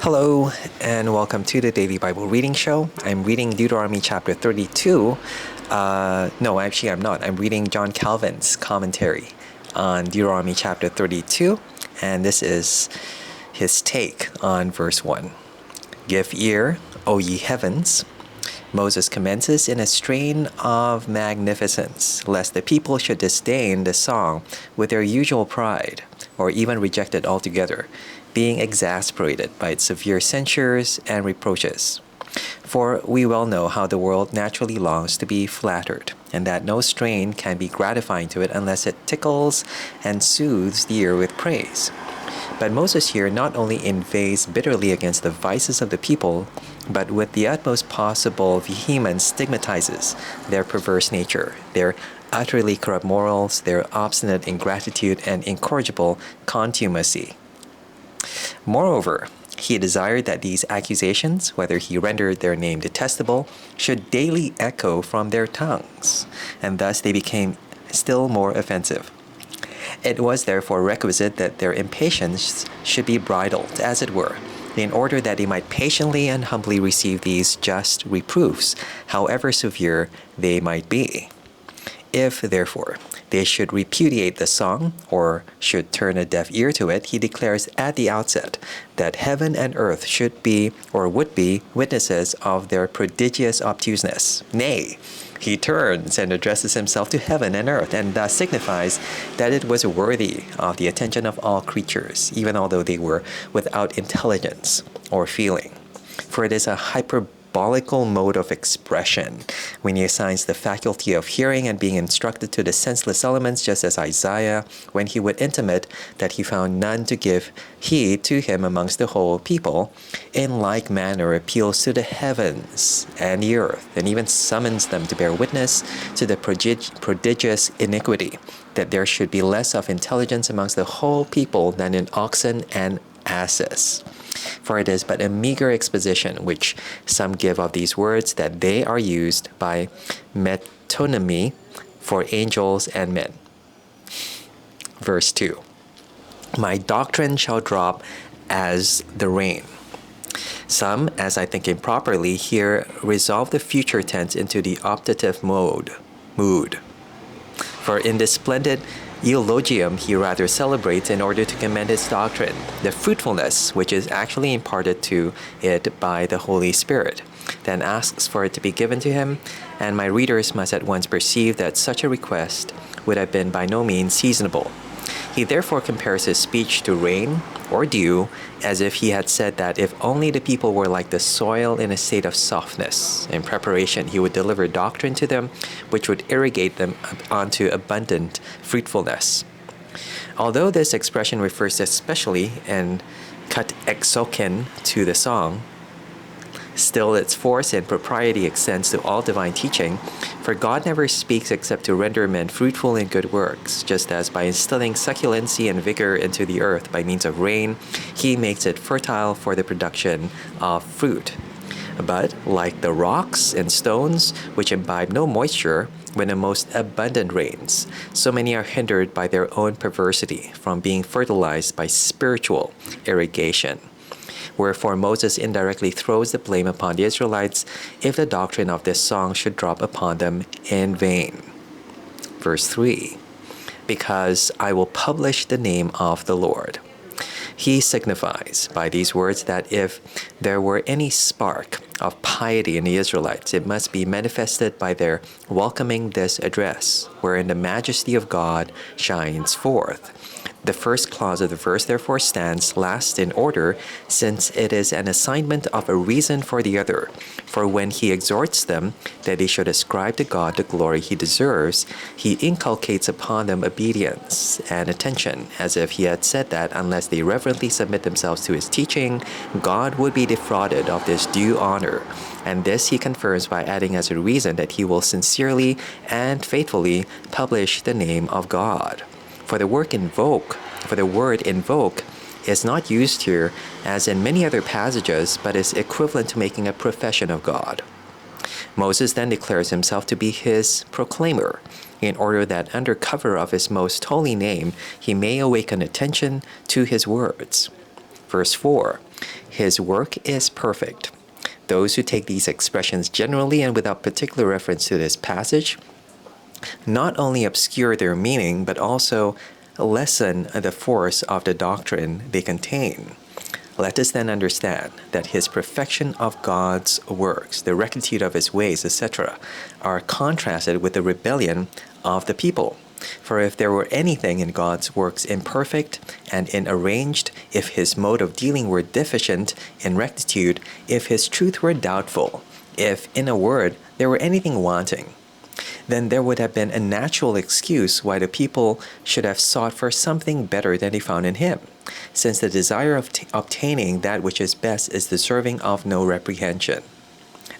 Hello, and welcome to the Daily Bible Reading Show. I'm reading Deuteronomy chapter 32. No, actually, I'm not. I'm reading John Calvin's commentary on Deuteronomy chapter 32, and this is his take on verse 1. Give ear, O ye heavens. Moses commences in a strain of magnificence, lest the people should disdain the song with their usual pride, or even reject it altogether, being exasperated by its severe censures and reproaches. For we well know how the world naturally longs to be flattered, and that no strain can be gratifying to it unless it tickles and soothes the ear with praise. But Moses here not only inveighs bitterly against the vices of the people, but with the utmost possible vehemence stigmatizes their perverse nature, their utterly corrupt morals, their obstinate ingratitude, and incorrigible contumacy. Moreover, he desired that these accusations, whether he rendered their name detestable, should daily echo from their tongues, and thus they became still more offensive. It was therefore requisite that their impatience should be bridled, as it were, in order that they might patiently and humbly receive these just reproofs, however severe they might be. If, therefore, they should repudiate the song, or should turn a deaf ear to it, he declares at the outset that heaven and earth should be, or would be, witnesses of their prodigious obtuseness. Nay, he turns and addresses himself to heaven and earth, and thus signifies that it was worthy of the attention of all creatures, even although they were without intelligence or feeling. For it is a hyperbolical mode of expression when he assigns the faculty of hearing and being instructed to the senseless elements, just as Isaiah, when he would intimate that he found none to give heed to him amongst the whole people, in like manner appeals to the heavens and the earth, and even summons them to bear witness to the prodigious iniquity, that there should be less of intelligence amongst the whole people than in oxen and asses. For it is but a meager exposition which some give of these words, that they are used by metonymy for angels and men. Verse 2. My doctrine shall drop as the rain. Some, as I think improperly, here resolve the future tense into the optative mood. For in this splendid eulogium he rather celebrates, in order to commend his doctrine, the fruitfulness which is actually imparted to it by the Holy Spirit, then asks for it to be given to him, and my readers must at once perceive that such a request would have been by no means seasonable. He therefore compares his speech to rain or dew, as if he had said that if only the people were like the soil in a state of softness, in preparation he would deliver doctrine to them which would irrigate them onto abundant fruitfulness. Although this expression refers especially and cut exoken to the song, still its force and propriety extends to all divine teaching, for God never speaks except to render men fruitful in good works, just as by instilling succulency and vigor into the earth by means of rain, he makes it fertile for the production of fruit. But, like the rocks and stones, which imbibe no moisture when the most abundant rains, so many are hindered by their own perversity from being fertilized by spiritual irrigation. Wherefore Moses indirectly throws the blame upon the Israelites if the doctrine of this song should drop upon them in vain. Verse 3. Because I will publish the name of the Lord. He signifies by these words that if there were any spark of piety in the Israelites, it must be manifested by their welcoming this address, wherein the majesty of God shines forth. The first clause of the verse therefore stands last in order, since it is an assignment of a reason for the other. For when he exhorts them that they should ascribe to God the glory he deserves, he inculcates upon them obedience and attention, as if he had said that unless they reverently submit themselves to his teaching, God would be defrauded of this due honor. And this he confirms by adding as a reason that he will sincerely and faithfully publish the name of God. For the word invoke is not used here as in many other passages, but is equivalent to making a profession of God. Moses then declares himself to be his proclaimer, in order that under cover of his most holy name he may awaken attention to his words. Verse 4, his work is perfect. Those who take these expressions generally and without particular reference to this passage not only obscure their meaning, but also lessen the force of the doctrine they contain. Let us then understand that his perfection of God's works, the rectitude of his ways, etc., are contrasted with the rebellion of the people. For if there were anything in God's works imperfect and inarranged, if his mode of dealing were deficient in rectitude, if his truth were doubtful, if, in a word, there were anything wanting, then there would have been a natural excuse why the people should have sought for something better than they found in him, since the desire of obtaining that which is best is deserving of no reprehension.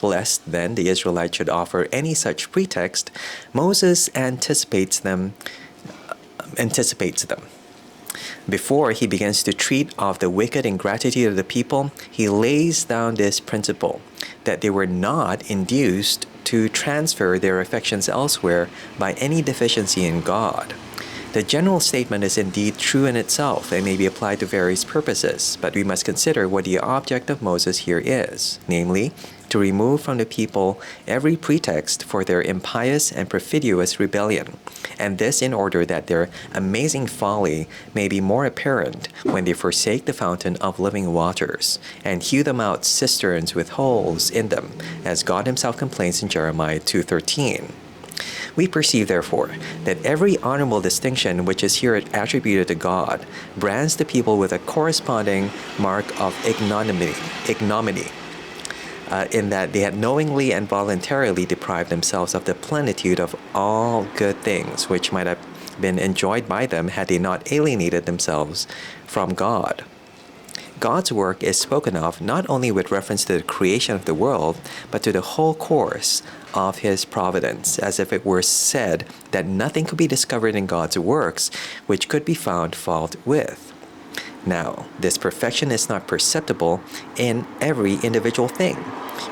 Lest, then, the Israelites should offer any such pretext, Moses anticipates them. Before he begins to treat of the wicked ingratitude of the people, he lays down this principle, that they were not induced to transfer their affections elsewhere by any deficiency in God. The general statement is indeed true in itself and may be applied to various purposes, but we must consider what the object of Moses here is, namely, to remove from the people every pretext for their impious and perfidious rebellion, and this in order that their amazing folly may be more apparent when they forsake the fountain of living waters, and hew them out cisterns with holes in them, as God himself complains in Jeremiah 2:13. We perceive, therefore, that every honorable distinction which is here attributed to God brands the people with a corresponding mark of ignominy, in that they had knowingly and voluntarily deprived themselves of the plenitude of all good things which might have been enjoyed by them had they not alienated themselves from God. God's work is spoken of not only with reference to the creation of the world, but to the whole course of his providence, as if it were said that nothing could be discovered in God's works which could be found fault with. Now, this perfection is not perceptible in every individual thing,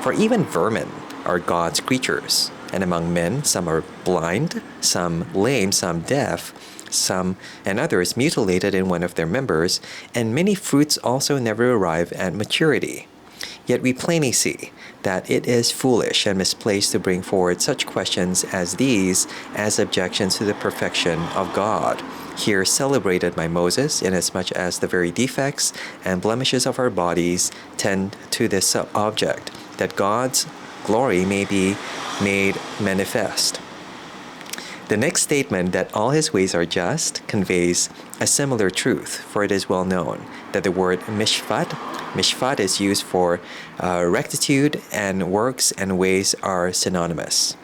for even vermin are God's creatures, and among men some are blind, some lame, some deaf, some and others mutilated in one of their members, and many fruits also never arrive at maturity. Yet we plainly see that it is foolish and misplaced to bring forward such questions as these as objections to the perfection of God, here celebrated by Moses, inasmuch as the very defects and blemishes of our bodies tend to this object, that God's glory may be made manifest. The next statement, that all his ways are just, conveys a similar truth, for it is well known that the word mishpat is used for rectitude, and works and ways are synonymous.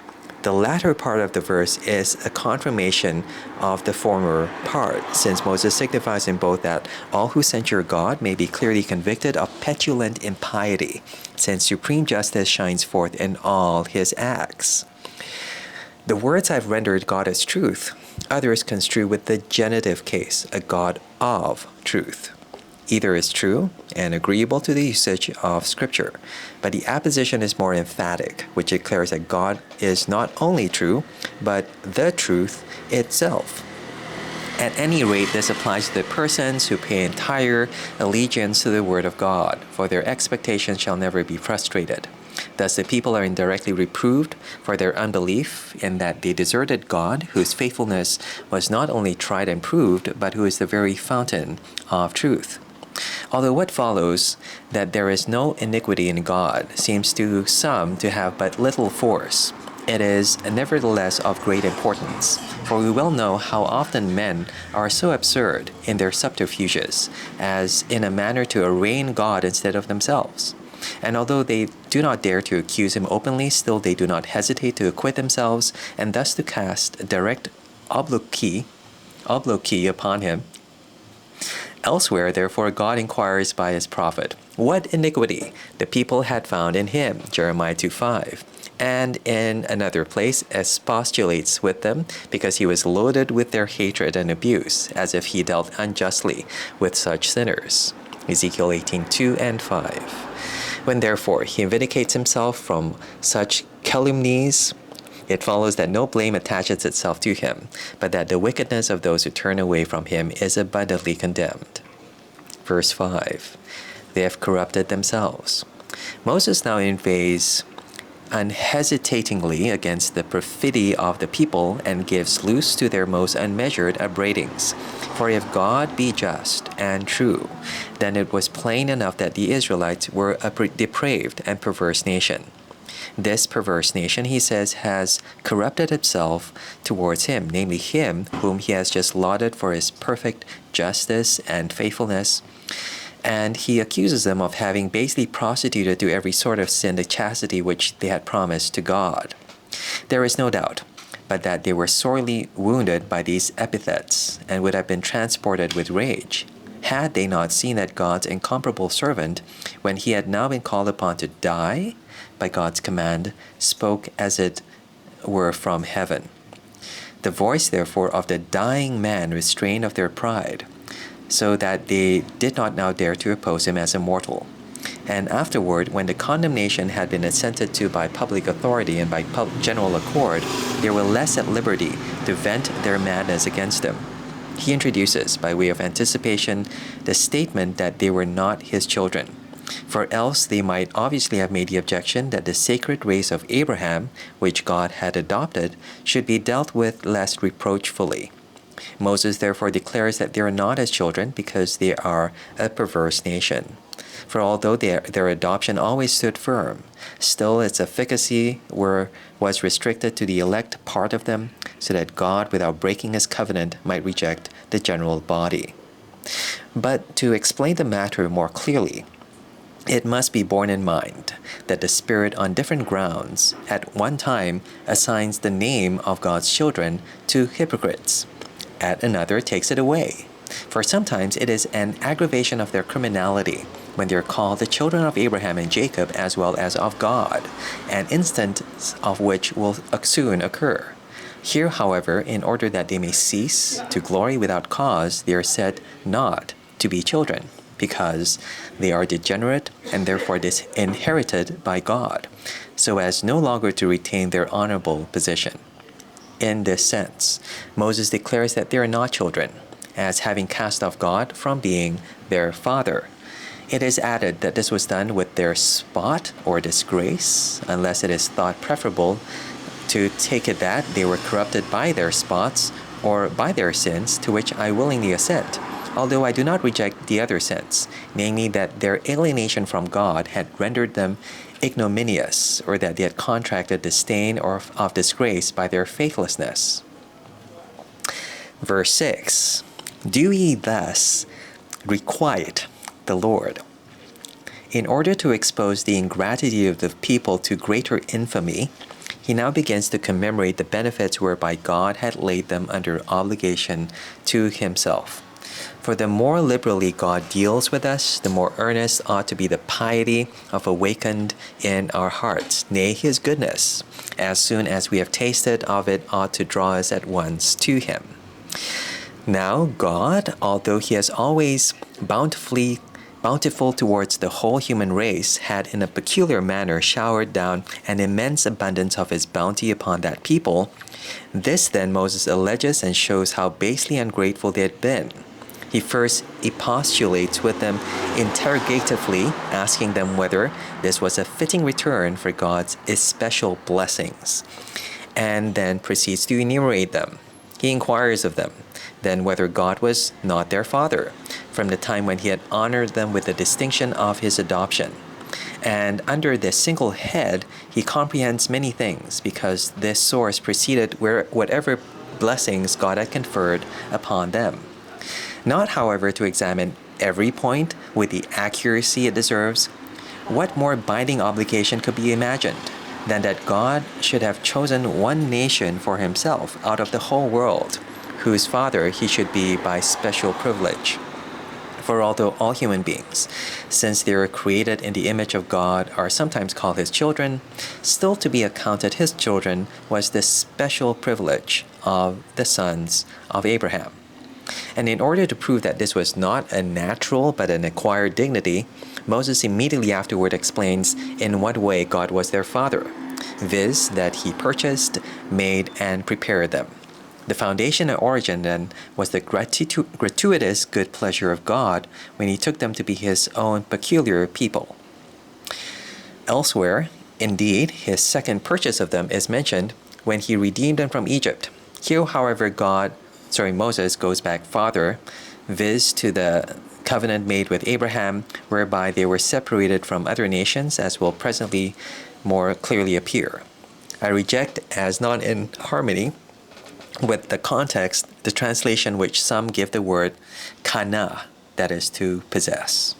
The latter part of the verse is a confirmation of the former part, since Moses signifies in both that all who censure God may be clearly convicted of petulant impiety, since supreme justice shines forth in all his acts. The words I've rendered God as truth, others construe with the genitive case, a God of truth. Either is true and agreeable to the usage of Scripture, but the apposition is more emphatic, which declares that God is not only true, but the truth itself. At any rate, this applies to the persons who pay entire allegiance to the Word of God, for their expectation shall never be frustrated. Thus the people are indirectly reproved for their unbelief in that they deserted God, whose faithfulness was not only tried and proved, but who is the very fountain of truth. Although what follows, that there is no iniquity in God, seems to some to have but little force, it is nevertheless of great importance, for we well know how often men are so absurd in their subterfuges, as in a manner to arraign God instead of themselves. And although they do not dare to accuse him openly, still they do not hesitate to acquit themselves, and thus to cast direct obloquy upon him. Elsewhere, therefore, God inquires by his prophet what iniquity the people had found in him, Jeremiah 2:5, and in another place expostulates with them because he was loaded with their hatred and abuse, as if he dealt unjustly with such sinners, Ezekiel 18:2 and 5. When therefore he vindicates himself from such calumnies, it follows that no blame attaches itself to him, but that the wickedness of those who turn away from him is abundantly condemned. Verse 5. They have corrupted themselves. Moses now inveighs unhesitatingly against the perfidy of the people and gives loose to their most unmeasured upbraidings. For if God be just and true, then it was plain enough that the Israelites were a depraved and perverse nation. This perverse nation, he says, has corrupted itself towards him, namely him whom he has just lauded for his perfect justice and faithfulness. And he accuses them of having basically prostituted to every sort of sin the chastity which they had promised to God. There is no doubt but that they were sorely wounded by these epithets and would have been transported with rage had they not seen that God's incomparable servant, when he had now been called upon to die by God's command, spoke as it were from heaven. The voice, therefore, of the dying man restrained of their pride, so that they did not now dare to oppose him as a mortal. And afterward, when the condemnation had been assented to by public authority and by general accord, they were less at liberty to vent their madness against him. He introduces, by way of anticipation, the statement that they were not his children. For else they might obviously have made the objection that the sacred race of Abraham, which God had adopted, should be dealt with less reproachfully. Moses therefore declares that they are not his children because they are a perverse nation. For although their adoption always stood firm, still its efficacy was restricted to the elect part of them, so that God, without breaking his covenant, might reject the general body. But to explain the matter more clearly, it must be borne in mind that the Spirit on different grounds at one time assigns the name of God's children to hypocrites, at another takes it away. For sometimes it is an aggravation of their criminality when they are called the children of Abraham and Jacob as well as of God, an instance of which will soon occur. Here, however, in order that they may cease to glory without cause, they are said not to be children, because they are degenerate and therefore disinherited by God, so as no longer to retain their honorable position. In this sense, Moses declares that they are not children, as having cast off God from being their father. It is added that this was done with their spot or disgrace, unless it is thought preferable to take it that they were corrupted by their spots or by their sins, to which I willingly assent, although I do not reject the other sense, namely that their alienation from God had rendered them ignominious, or that they had contracted the stain of disgrace by their faithlessness. Verse 6. Do ye thus requite the Lord? In order to expose the ingratitude of the people to greater infamy, he now begins to commemorate the benefits whereby God had laid them under obligation to himself. For the more liberally God deals with us, the more earnest ought to be the piety of awakened in our hearts, nay, his goodness, as soon as we have tasted of it, ought to draw us at once to him. Now God, although he has always bountiful towards the whole human race, had in a peculiar manner showered down an immense abundance of his bounty upon that people. This then Moses alleges and shows how basely ungrateful they had been. He first expostulates with them interrogatively, asking them whether this was a fitting return for God's especial blessings, and then proceeds to enumerate them. He inquires of them then whether God was not their father, from the time when he had honored them with the distinction of his adoption. And under this single head, he comprehends many things, because this source preceded whatever blessings God had conferred upon them. Not, however, to examine every point with the accuracy it deserves. What more binding obligation could be imagined than that God should have chosen one nation for himself out of the whole world, whose father he should be by special privilege? For although all human beings, since they are created in the image of God, are sometimes called his children, still to be accounted his children was the special privilege of the sons of Abraham. And in order to prove that this was not a natural but an acquired dignity, Moses immediately afterward explains in what way God was their father, viz., that he purchased, made, and prepared them. The foundation and origin then was the gratuitous good pleasure of God when he took them to be his own peculiar people. Elsewhere, indeed, his second purchase of them is mentioned when he redeemed them from Egypt. Here, however, Moses goes back farther, viz. To the covenant made with Abraham, whereby they were separated from other nations, as will presently more clearly appear. I reject as not in harmony with the context the translation which some give the word kana, that is, to possess.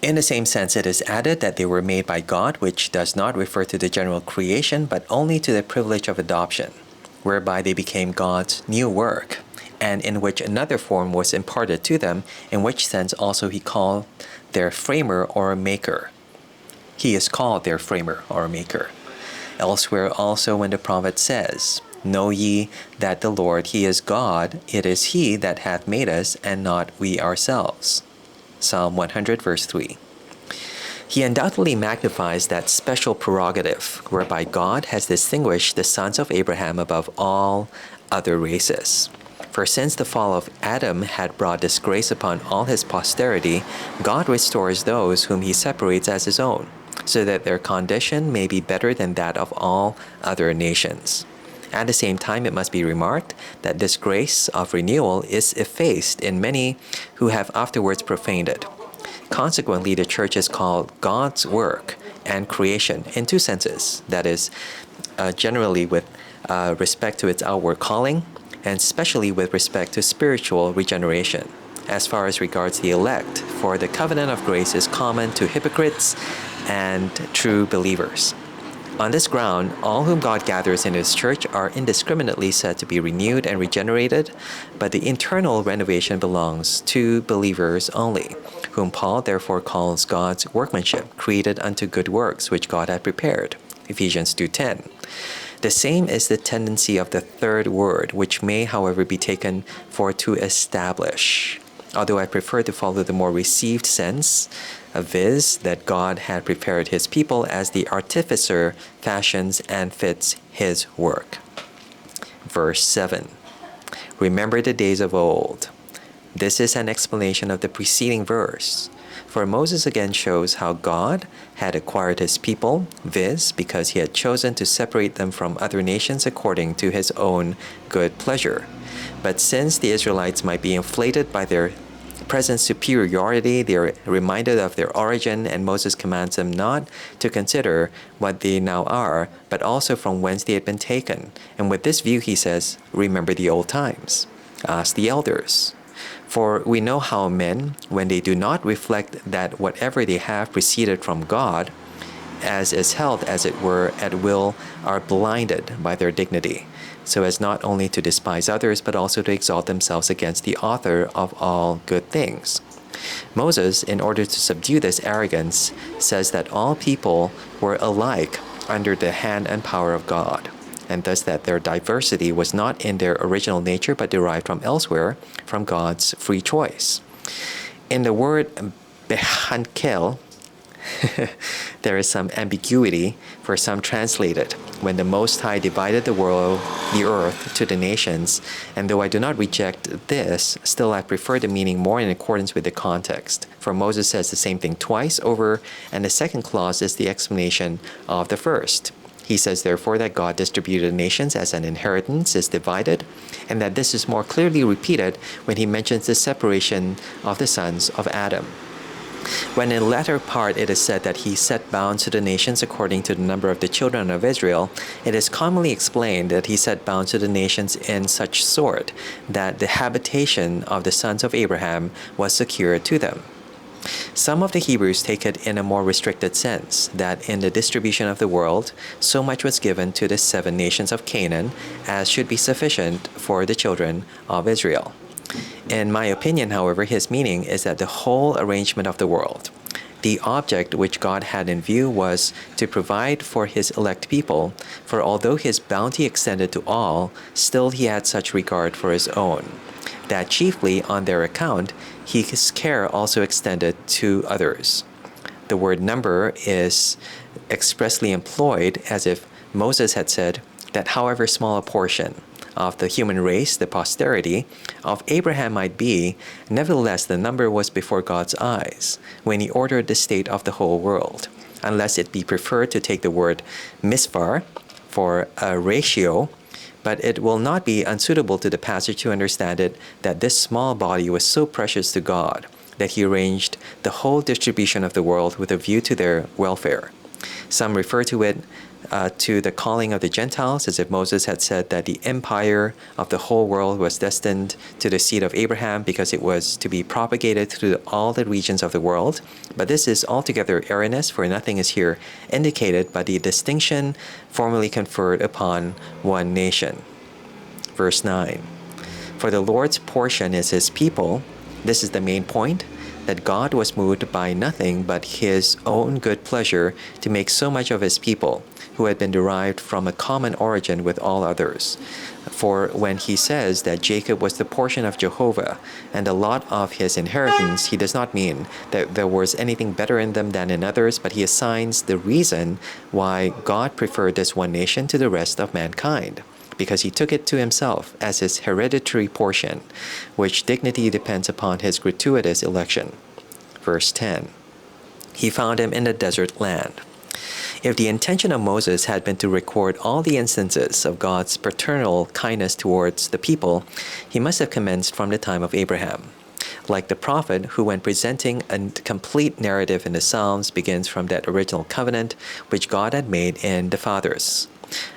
In the same sense, it is added that they were made by God, which does not refer to the general creation, but only to the privilege of adoption, whereby they became God's new work, and in which another form was imparted to them, in which sense also he called their framer or maker. He is called their framer or maker. Elsewhere also when the prophet says, "Know ye that the Lord, he is God, it is he that hath made us, and not we ourselves." Psalm 100 verse 3. He undoubtedly magnifies that special prerogative whereby God has distinguished the sons of Abraham above all other races. For since the fall of Adam had brought disgrace upon all his posterity, God restores those whom he separates as his own, so that their condition may be better than that of all other nations. At the same time, it must be remarked that this grace of renewal is effaced in many who have afterwards profaned it. Consequently, the church is called God's work and creation in two senses, that is, generally with respect to its outward calling, and especially with respect to spiritual regeneration. As far as regards the elect, for the covenant of grace is common to hypocrites and true believers. On this ground, all whom God gathers in his church are indiscriminately said to be renewed and regenerated, but the internal renovation belongs to believers only, whom Paul therefore calls God's workmanship, created unto good works, which God had prepared. Ephesians 2:10. The same is the tendency of the third word, which may, however, be taken for to establish, although I prefer to follow the more received sense, viz. That God had prepared his people as the artificer fashions and fits his work. Verse 7. Remember the days of old. This is an explanation of the preceding verse. For Moses again shows how God had acquired his people, viz. Because he had chosen to separate them from other nations according to his own good pleasure. But since the Israelites might be inflated by their present superiority, they are reminded of their origin, and Moses commands them not to consider what they now are, but also from whence they had been taken. And with this view, he says, remember the old times. Ask the elders. For we know how men, when they do not reflect that whatever they have proceeded from God, as is held, as it were, at will, are blinded by their dignity, so as not only to despise others, but also to exalt themselves against the author of all good things. Moses, in order to subdue this arrogance, says that all people were alike under the hand and power of God, and thus that their diversity was not in their original nature, but derived from elsewhere, from God's free choice. In the word behankel, there is some ambiguity, for some translate it, when the Most High divided the earth to the nations, and though I do not reject this, still I prefer the meaning more in accordance with the context. For Moses says the same thing twice over, and the second clause is the explanation of the first. He says, therefore, that God distributed the nations as an inheritance is divided, and that this is more clearly repeated when he mentions the separation of the sons of Adam. When in the latter part it is said that he set bounds to the nations according to the number of the children of Israel, it is commonly explained that he set bounds to the nations in such sort that the habitation of the sons of Abraham was secured to them. Some of the Hebrews take it in a more restricted sense, that in the distribution of the world, so much was given to the 7 nations of Canaan as should be sufficient for the children of Israel. In my opinion, however, his meaning is that the whole arrangement of the world, the object which God had in view was to provide for his elect people, for although his bounty extended to all, still he had such regard for his own, that chiefly on their account his care also extended to others. The word number is expressly employed as if Moses had said that however small a portion, of the human race, the posterity of Abraham might be, nevertheless the number was before God's eyes when he ordered the state of the whole world, unless it be preferred to take the word misfar for a ratio, but it will not be unsuitable to the passage to understand it that this small body was so precious to God that he arranged the whole distribution of the world with a view to their welfare. Some refer to it to the calling of the Gentiles, as if Moses had said that the empire of the whole world was destined to the seed of Abraham because it was to be propagated through all the regions of the world. But this is altogether erroneous, for nothing is here indicated but the distinction formerly conferred upon one nation. Verse 9. For the Lord's portion is his people. This is the main point, that God was moved by nothing but his own good pleasure to make so much of his people, who had been derived from a common origin with all others. For when he says that Jacob was the portion of Jehovah and the lot of his inheritance, he does not mean that there was anything better in them than in others, but he assigns the reason why God preferred this one nation to the rest of mankind, because he took it to himself as his hereditary portion, which dignity depends upon his gratuitous election. Verse 10. He found him in the desert land. If the intention of Moses had been to record all the instances of God's paternal kindness towards the people, he must have commenced from the time of Abraham. Like the prophet, who when presenting a complete narrative in the Psalms begins from that original covenant which God had made in the fathers,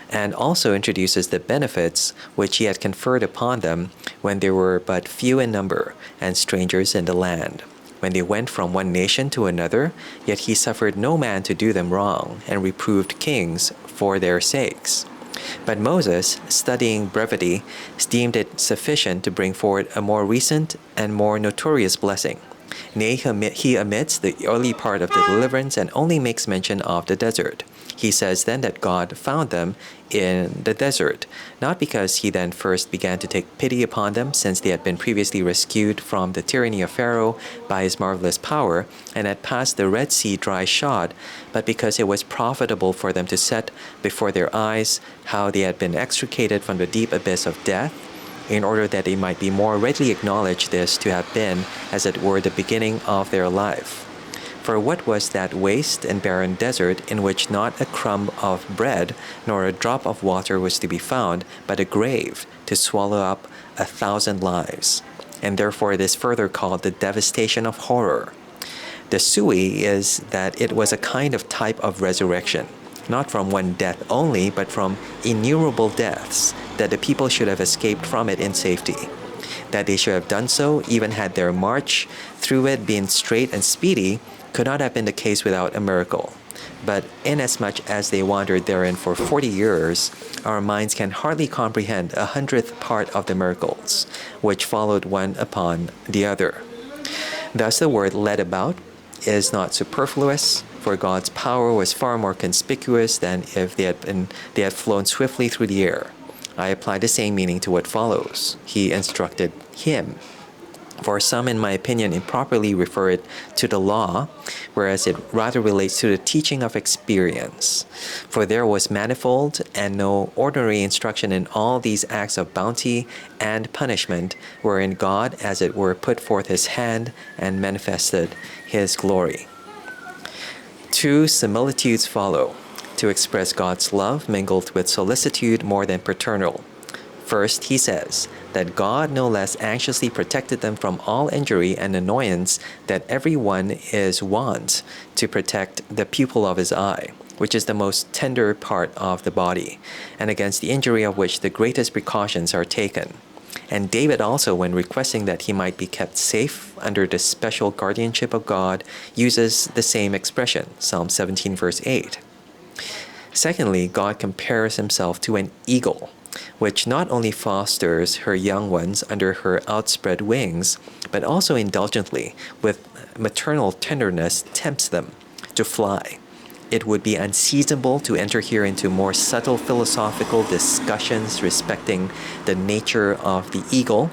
and also introduces the benefits which he had conferred upon them when they were but few in number and strangers in the land, when they went from one nation to another, yet he suffered no man to do them wrong, and reproved kings for their sakes. But Moses, studying brevity, deemed it sufficient to bring forward a more recent and more notorious blessing. Nay, he omits the early part of the deliverance and only makes mention of the desert. He says then that God found them in the desert, not because he then first began to take pity upon them, since they had been previously rescued from the tyranny of Pharaoh by his marvelous power, and had passed the Red Sea dry shod, but because it was profitable for them to set before their eyes how they had been extricated from the deep abyss of death, in order that they might be more readily acknowledge this to have been, as it were, the beginning of their life. For what was that waste and barren desert in which not a crumb of bread nor a drop of water was to be found, but a grave to swallow up 1,000 lives? And therefore it is further called the devastation of horror. The sui is that it was a kind of type of resurrection, not from one death only, but from innumerable deaths, that the people should have escaped from it in safety. That they should have done so, even had their march through it been straight and speedy, could not have been the case without a miracle. But inasmuch as they wandered therein for 40 years, our minds can hardly comprehend 100th part of the miracles, which followed one upon the other. Thus the word led about is not superfluous, for God's power was far more conspicuous than if they had flown swiftly through the air. I apply the same meaning to what follows. He instructed him. For some, in my opinion, improperly refer it to the law, whereas it rather relates to the teaching of experience. For there was manifold and no ordinary instruction in all these acts of bounty and punishment, wherein God, as it were, put forth his hand and manifested his glory. Two similitudes follow, to express God's love mingled with solicitude more than paternal. First, he says that God no less anxiously protected them from all injury and annoyance that every one is wont to protect the pupil of his eye, which is the most tender part of the body, and against the injury of which the greatest precautions are taken. And David also, when requesting that he might be kept safe under the special guardianship of God, uses the same expression, Psalm 17 verse 8. Secondly, God compares himself to an eagle, which not only fosters her young ones under her outspread wings, but also indulgently, with maternal tenderness, tempts them to fly. It would be unseasonable to enter here into more subtle philosophical discussions respecting the nature of the eagle.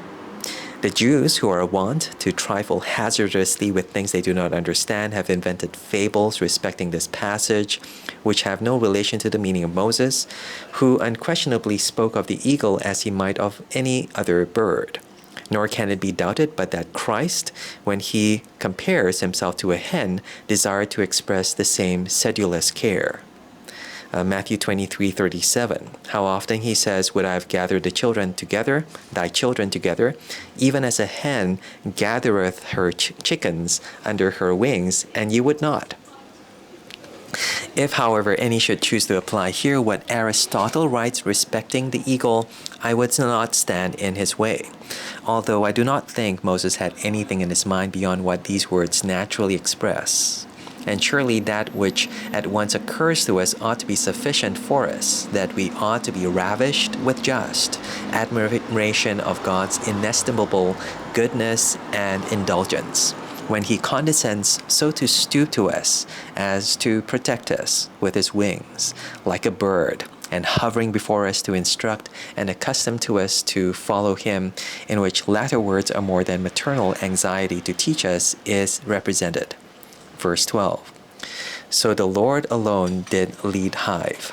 The Jews, who are wont to trifle hazardously with things they do not understand, have invented fables respecting this passage, which have no relation to the meaning of Moses, who unquestionably spoke of the eagle as he might of any other bird. Nor can it be doubted but that Christ, when he compares himself to a hen, desired to express the same sedulous care. Matthew 23:37. How often he says, "Would I have gathered the children together, thy children together, even as a hen gathereth her chickens under her wings, and ye would not." If, however, any should choose to apply here what Aristotle writes respecting the eagle, I would not stand in his way. Although I do not think Moses had anything in his mind beyond what these words naturally express. And surely that which at once occurs to us ought to be sufficient for us, that we ought to be ravished with just admiration of God's inestimable goodness and indulgence, when he condescends so to stoop to us as to protect us with his wings, like a bird, and hovering before us to instruct, and accustomed to us to follow him, in which latter words are more than maternal anxiety to teach us is represented. Verse 12. So the Lord alone did lead Hive.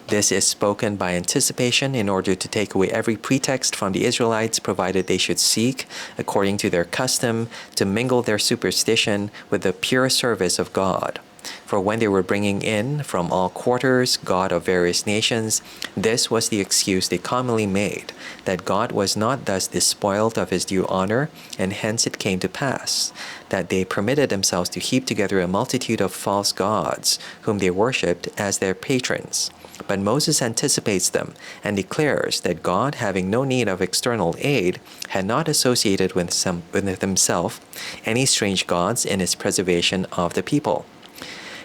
This is spoken by anticipation in order to take away every pretext from the Israelites, provided they should seek, according to their custom, to mingle their superstition with the pure service of God. For when they were bringing in from all quarters God of various nations, this was the excuse they commonly made, that God was not thus despoiled of his due honor, and hence it came to pass, that they permitted themselves to heap together a multitude of false gods, whom they worshipped as their patrons. But Moses anticipates them, and declares that God, having no need of external aid, had not associated with himself any strange gods in his preservation of the people.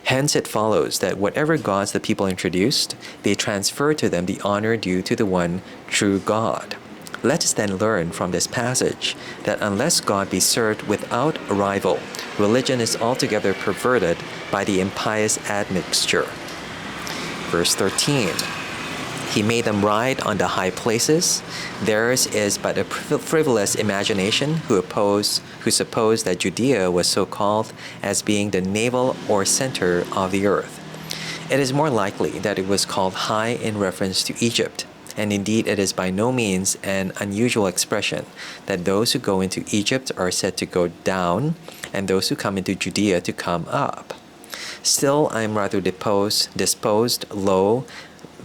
Hence it follows that whatever gods the people introduced, they transferred to them the honor due to the one true God. Let us then learn from this passage that unless God be served without rival, religion is altogether perverted by the impious admixture. Verse 13. He made them ride on the high places. Theirs is but a frivolous imagination who suppose that Judea was so called as being the navel or center of the earth. It is more likely that it was called high in reference to Egypt, and indeed it is by no means an unusual expression that those who go into Egypt are said to go down, and those who come into Judea to come up. Still, I am rather disposed low,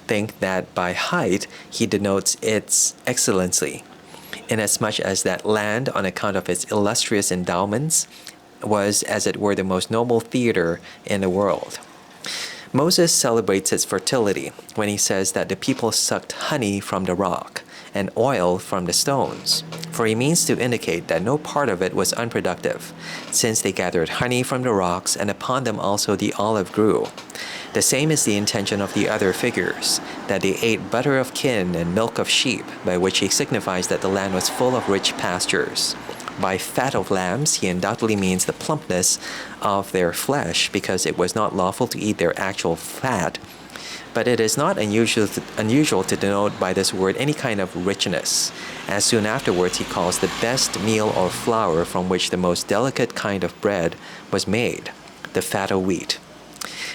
think that by height he denotes its excellency, inasmuch as that land, on account of its illustrious endowments, was as it were the most noble theater in the world. Moses celebrates its fertility when he says that the people sucked honey from the rock and oil from the stones, for he means to indicate that no part of it was unproductive, since they gathered honey from the rocks, and upon them also the olive grew. The same is the intention of the other figures, that they ate butter of kine and milk of sheep, by which he signifies that the land was full of rich pastures. By fat of lambs, he undoubtedly means the plumpness of their flesh, because it was not lawful to eat their actual fat. But it is not unusual to denote by this word any kind of richness, as soon afterwards he calls the best meal or flour from which the most delicate kind of bread was made, the fat of wheat.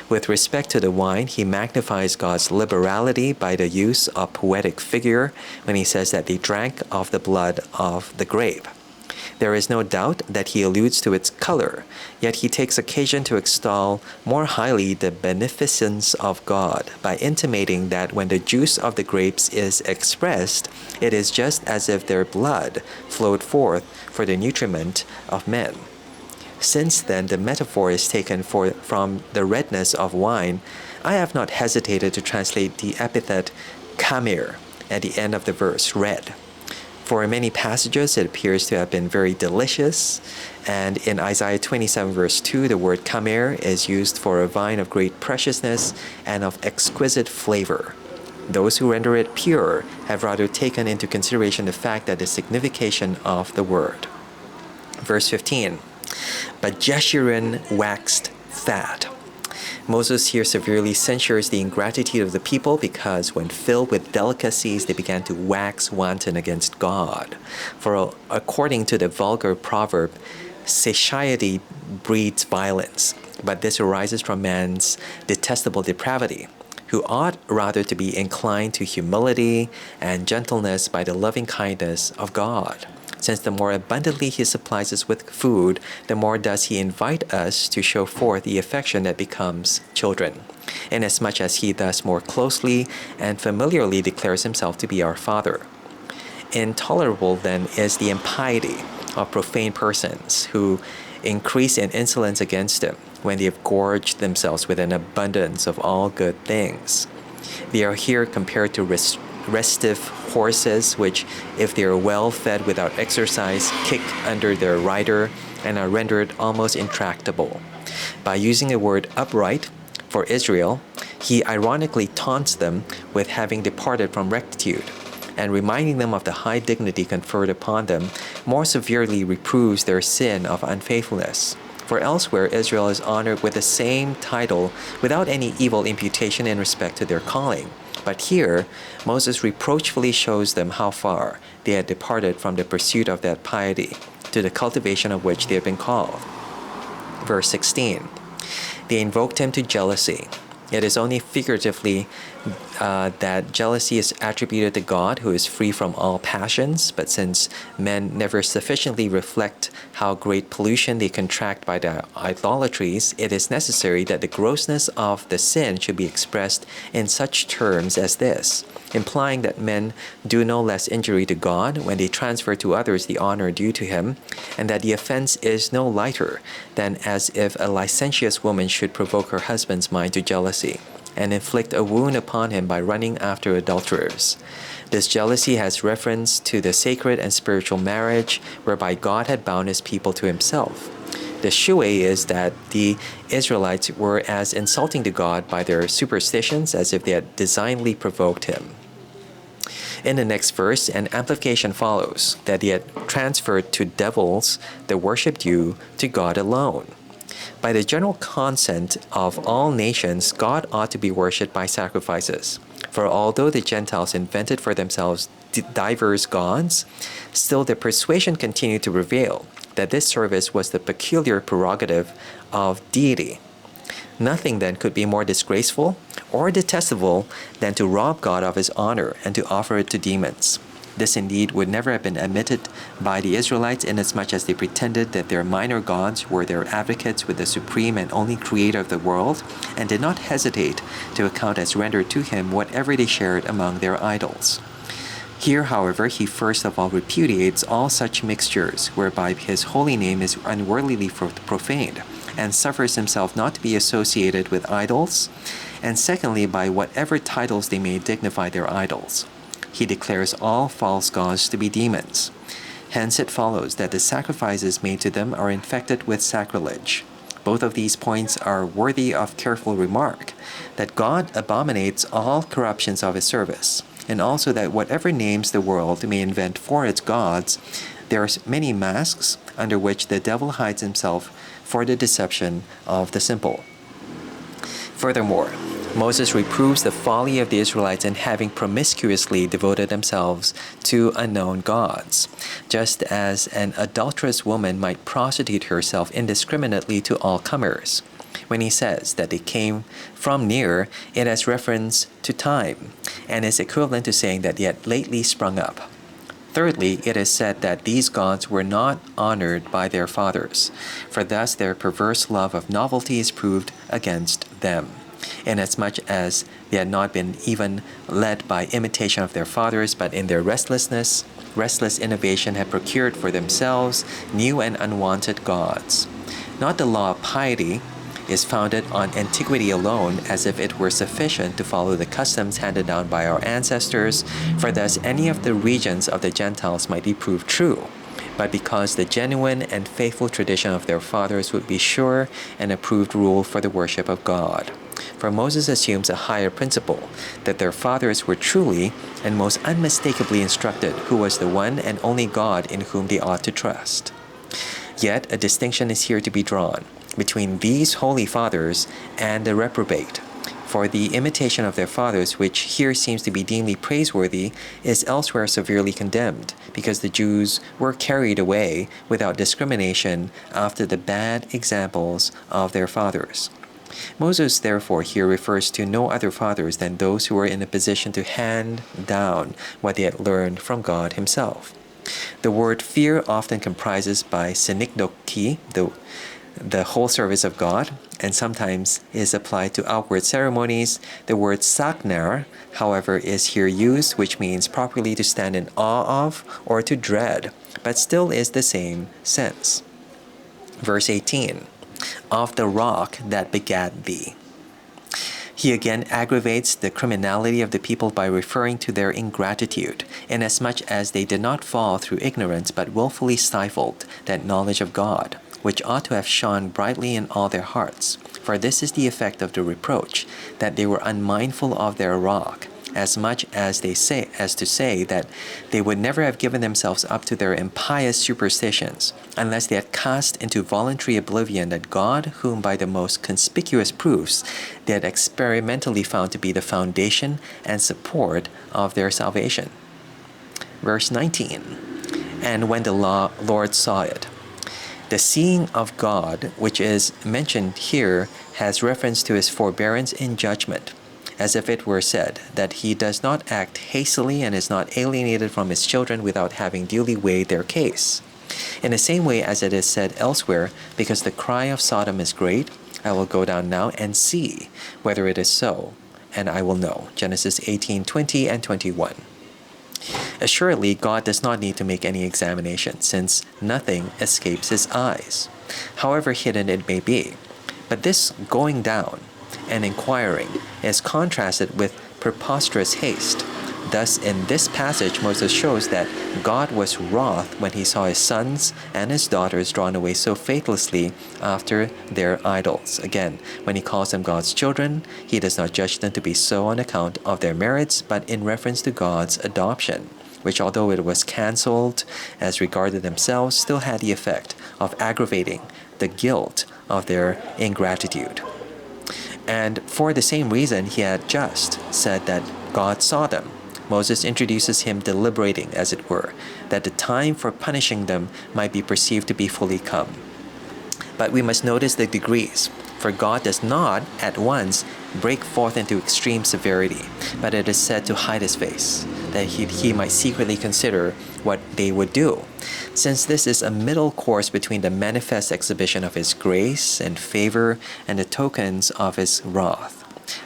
With respect to the wine, he magnifies God's liberality by the use of poetic figure when he says that they drank of the blood of the grape. There is no doubt that he alludes to its color, yet he takes occasion to extol more highly the beneficence of God by intimating that when the juice of the grapes is expressed, it is just as if their blood flowed forth for the nutriment of men. Since then the metaphor is taken from the redness of wine, I have not hesitated to translate the epithet kamir at the end of the verse, red. For in many passages it appears to have been very delicious, and in Isaiah 27 verse 2 the word kamir is used for a vine of great preciousness and of exquisite flavor. Those who render it pure have rather taken into consideration the fact that the signification of the word. Verse 15. But Jeshurun waxed fat. Moses here severely censures the ingratitude of the people because when filled with delicacies, they began to wax wanton against God. For according to the vulgar proverb, satiety breeds violence, but this arises from man's detestable depravity, who ought rather to be inclined to humility and gentleness by the loving kindness of God. Since the more abundantly He supplies us with food, the more does He invite us to show forth the affection that becomes children, inasmuch as He thus more closely and familiarly declares Himself to be our Father. Intolerable then is the impiety of profane persons who increase in insolence against Him when they have gorged themselves with an abundance of all good things. They are here compared to restive horses, which, if they are well fed without exercise, kick under their rider and are rendered almost intractable. By using the word upright for Israel, He ironically taunts them with having departed from rectitude, and reminding them of the high dignity conferred upon them, more severely reproves their sin of unfaithfulness. For elsewhere Israel is honored with the same title without any evil imputation in respect to their calling. But here, Moses reproachfully shows them how far they had departed from the pursuit of that piety, to the cultivation of which they had been called. Verse 16, they invoked Him to jealousy. It is only figuratively that jealousy is attributed to God, who is free from all passions, but since men never sufficiently reflect how great pollution they contract by their idolatries, it is necessary that the grossness of the sin should be expressed in such terms as this, implying that men do no less injury to God when they transfer to others the honor due to Him, and that the offense is no lighter than as if a licentious woman should provoke her husband's mind to jealousy, and inflict a wound upon him by running after adulterers. This jealousy has reference to the sacred and spiritual marriage whereby God had bound His people to Himself. The shuey is that the Israelites were as insulting to God by their superstitions as if they had designedly provoked Him. In the next verse, an amplification follows that they had transferred to devils the worship due to God alone. By the general consent of all nations, God ought to be worshipped by sacrifices. For although the Gentiles invented for themselves diverse gods, still the persuasion continued to prevail that this service was the peculiar prerogative of deity. Nothing then could be more disgraceful or detestable than to rob God of His honor and to offer it to demons. This indeed would never have been admitted by the Israelites, inasmuch as they pretended that their minor gods were their advocates with the supreme and only creator of the world, and did not hesitate to account as rendered to Him whatever they shared among their idols. Here, however, He first of all repudiates all such mixtures whereby His holy name is unworthily profaned, and suffers Himself not to be associated with idols, and secondly, by whatever titles they may dignify their idols. He declares all false gods to be demons. Hence it follows that the sacrifices made to them are infected with sacrilege. Both of these points are worthy of careful remark, that God abominates all corruptions of His service, and also that whatever names the world may invent for its gods, there are many masks under which the devil hides himself for the deception of the simple. Furthermore, Moses reproves the folly of the Israelites in having promiscuously devoted themselves to unknown gods, just as an adulterous woman might prostitute herself indiscriminately to all comers. When he says that they came from near, it has reference to time, and is equivalent to saying that they had lately sprung up. Thirdly, it is said that these gods were not honored by their fathers, for thus their perverse love of novelty is proved against them, inasmuch as they had not been even led by imitation of their fathers, but in their restless innovation had procured for themselves new and unwanted gods. Not the law of piety is founded on antiquity alone, as if it were sufficient to follow the customs handed down by our ancestors, for thus any of the regions of the Gentiles might be proved true, but because the genuine and faithful tradition of their fathers would be sure and approved rule for the worship of God. For Moses assumes a higher principle, that their fathers were truly and most unmistakably instructed who was the one and only God in whom they ought to trust. Yet a distinction is here to be drawn, between these holy fathers and the reprobate. For the imitation of their fathers, which here seems to be deemed praiseworthy, is elsewhere severely condemned, because the Jews were carried away without discrimination after the bad examples of their fathers. Moses therefore here refers to no other fathers than those who were in a position to hand down what they had learned from God himself. The word fear often comprises by synekdoki, the whole service of God, and sometimes is applied to outward ceremonies. The word saknar, however, is here used, which means properly to stand in awe of or to dread, but still is the same sense. Verse 18, of the rock that begat thee. He again aggravates the criminality of the people by referring to their ingratitude, inasmuch as they did not fall through ignorance but willfully stifled that knowledge of God, which ought to have shone brightly in all their hearts. For this is the effect of the reproach, that they were unmindful of their rock, as much as to say that they would never have given themselves up to their impious superstitions, unless they had cast into voluntary oblivion that God, whom by the most conspicuous proofs they had experimentally found to be the foundation and support of their salvation. Verse 19, and when the Lord saw it. The seeing of God, which is mentioned here, has reference to his forbearance in judgment, as if it were said that he does not act hastily and is not alienated from his children without having duly weighed their case. In the same way as it is said elsewhere, because the cry of Sodom is great, I will go down now and see whether it is so, and I will know. Genesis 18:20 and 21. Assuredly, God does not need to make any examination, since nothing escapes his eyes, however hidden it may be. But this going down and inquiring is contrasted with preposterous haste. Thus, in this passage, Moses shows that God was wroth when he saw his sons and his daughters drawn away so faithlessly after their idols. Again, when he calls them God's children, he does not judge them to be so on account of their merits, but in reference to God's adoption, which, although it was cancelled as regarded themselves, still had the effect of aggravating the guilt of their ingratitude. And for the same reason, he had just said that God saw them. Moses introduces him deliberating, as it were, that the time for punishing them might be perceived to be fully come. But we must notice the degrees, for God does not at once break forth into extreme severity, but it is said to hide his face, that he might secretly consider what they would do. Since this is a middle course between the manifest exhibition of his grace and favor and the tokens of his wrath,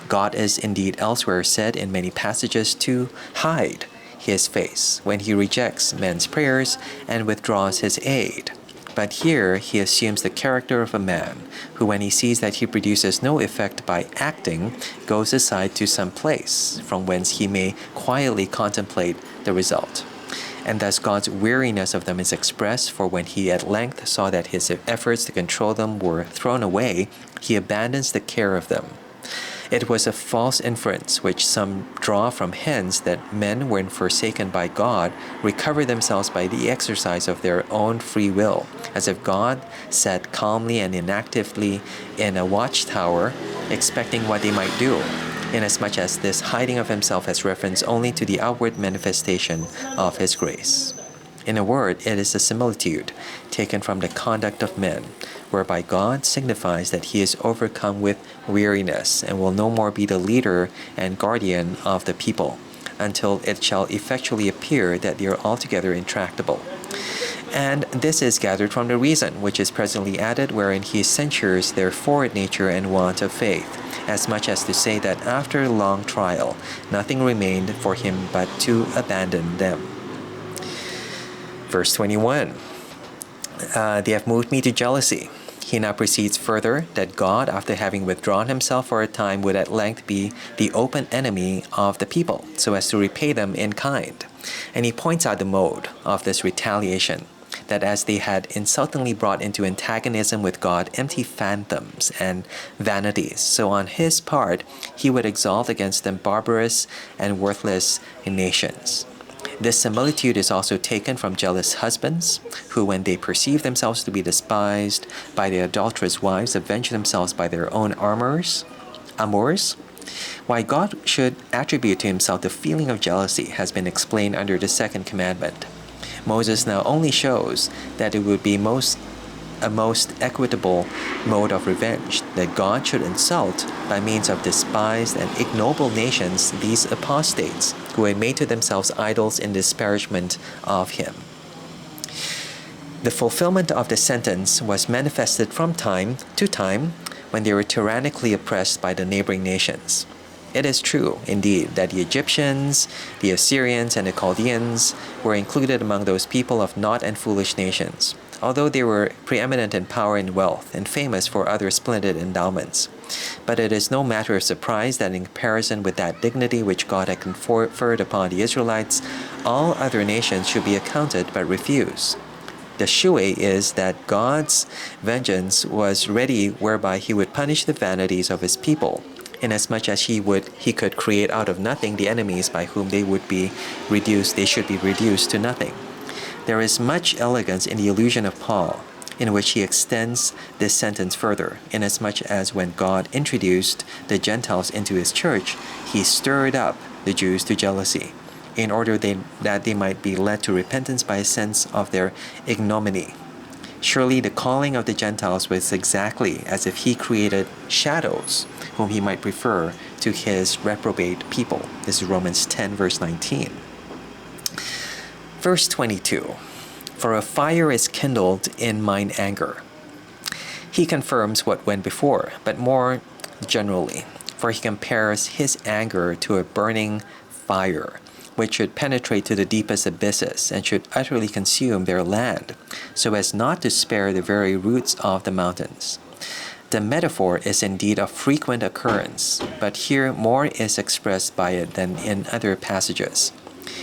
God is indeed elsewhere said in many passages to hide his face when he rejects men's prayers and withdraws his aid. But here he assumes the character of a man who, when he sees that he produces no effect by acting, goes aside to some place from whence he may quietly contemplate the result. And thus God's weariness of them is expressed, for when he at length saw that his efforts to control them were thrown away, he abandons the care of them. It was a false inference which some draw from hence, that men, when forsaken by God, recover themselves by the exercise of their own free will, as if God sat calmly and inactively in a watchtower, expecting what they might do, inasmuch as this hiding of himself has reference only to the outward manifestation of his grace. In a word, it is a similitude taken from the conduct of men, whereby God signifies that he is overcome with weariness and will no more be the leader and guardian of the people, until it shall effectually appear that they are altogether intractable. And this is gathered from the reason, which is presently added, wherein he censures their forward nature and want of faith, as much as to say that after long trial, nothing remained for him but to abandon them. Verse 21, they have moved me to jealousy. He now proceeds further that God, after having withdrawn himself for a time, would at length be the open enemy of the people, so as to repay them in kind. And he points out the mode of this retaliation, that as they had insultingly brought into antagonism with God empty phantoms and vanities, so on his part he would exalt against them barbarous and worthless nations. This similitude is also taken from jealous husbands, who, when they perceive themselves to be despised by their adulterous wives, avenge themselves by their own amours. Why God should attribute to himself the feeling of jealousy has been explained under the second commandment. Moses now only shows that it would be a most equitable mode of revenge, that God should insult by means of despised and ignoble nations these apostates who had made to themselves idols in disparagement of him. The fulfillment of the sentence was manifested from time to time when they were tyrannically oppressed by the neighboring nations. It is true, indeed, that the Egyptians, the Assyrians, and the Chaldeans were included among those people of naught and foolish nations, although they were preeminent in power and wealth and famous for other splendid endowments. But it is no matter of surprise that in comparison with that dignity which God had conferred upon the Israelites, all other nations should be accounted but refuse. The shuey is that God's vengeance was ready whereby he would punish the vanities of his people, inasmuch as he could create out of nothing the enemies by whom they should be reduced to nothing. There is much elegance in the allusion of Paul, in which he extends this sentence further, inasmuch as when God introduced the Gentiles into his church, he stirred up the Jews to jealousy, in order that they might be led to repentance by a sense of their ignominy. Surely the calling of the Gentiles was exactly as if he created shadows, whom he might prefer to his reprobate people. This is Romans 10, verse 19. Verse 22, for a fire is kindled in mine anger. He confirms what went before, but more generally, for he compares his anger to a burning fire, which should penetrate to the deepest abysses and should utterly consume their land, so as not to spare the very roots of the mountains. The metaphor is indeed of frequent occurrence, but here more is expressed by it than in other passages.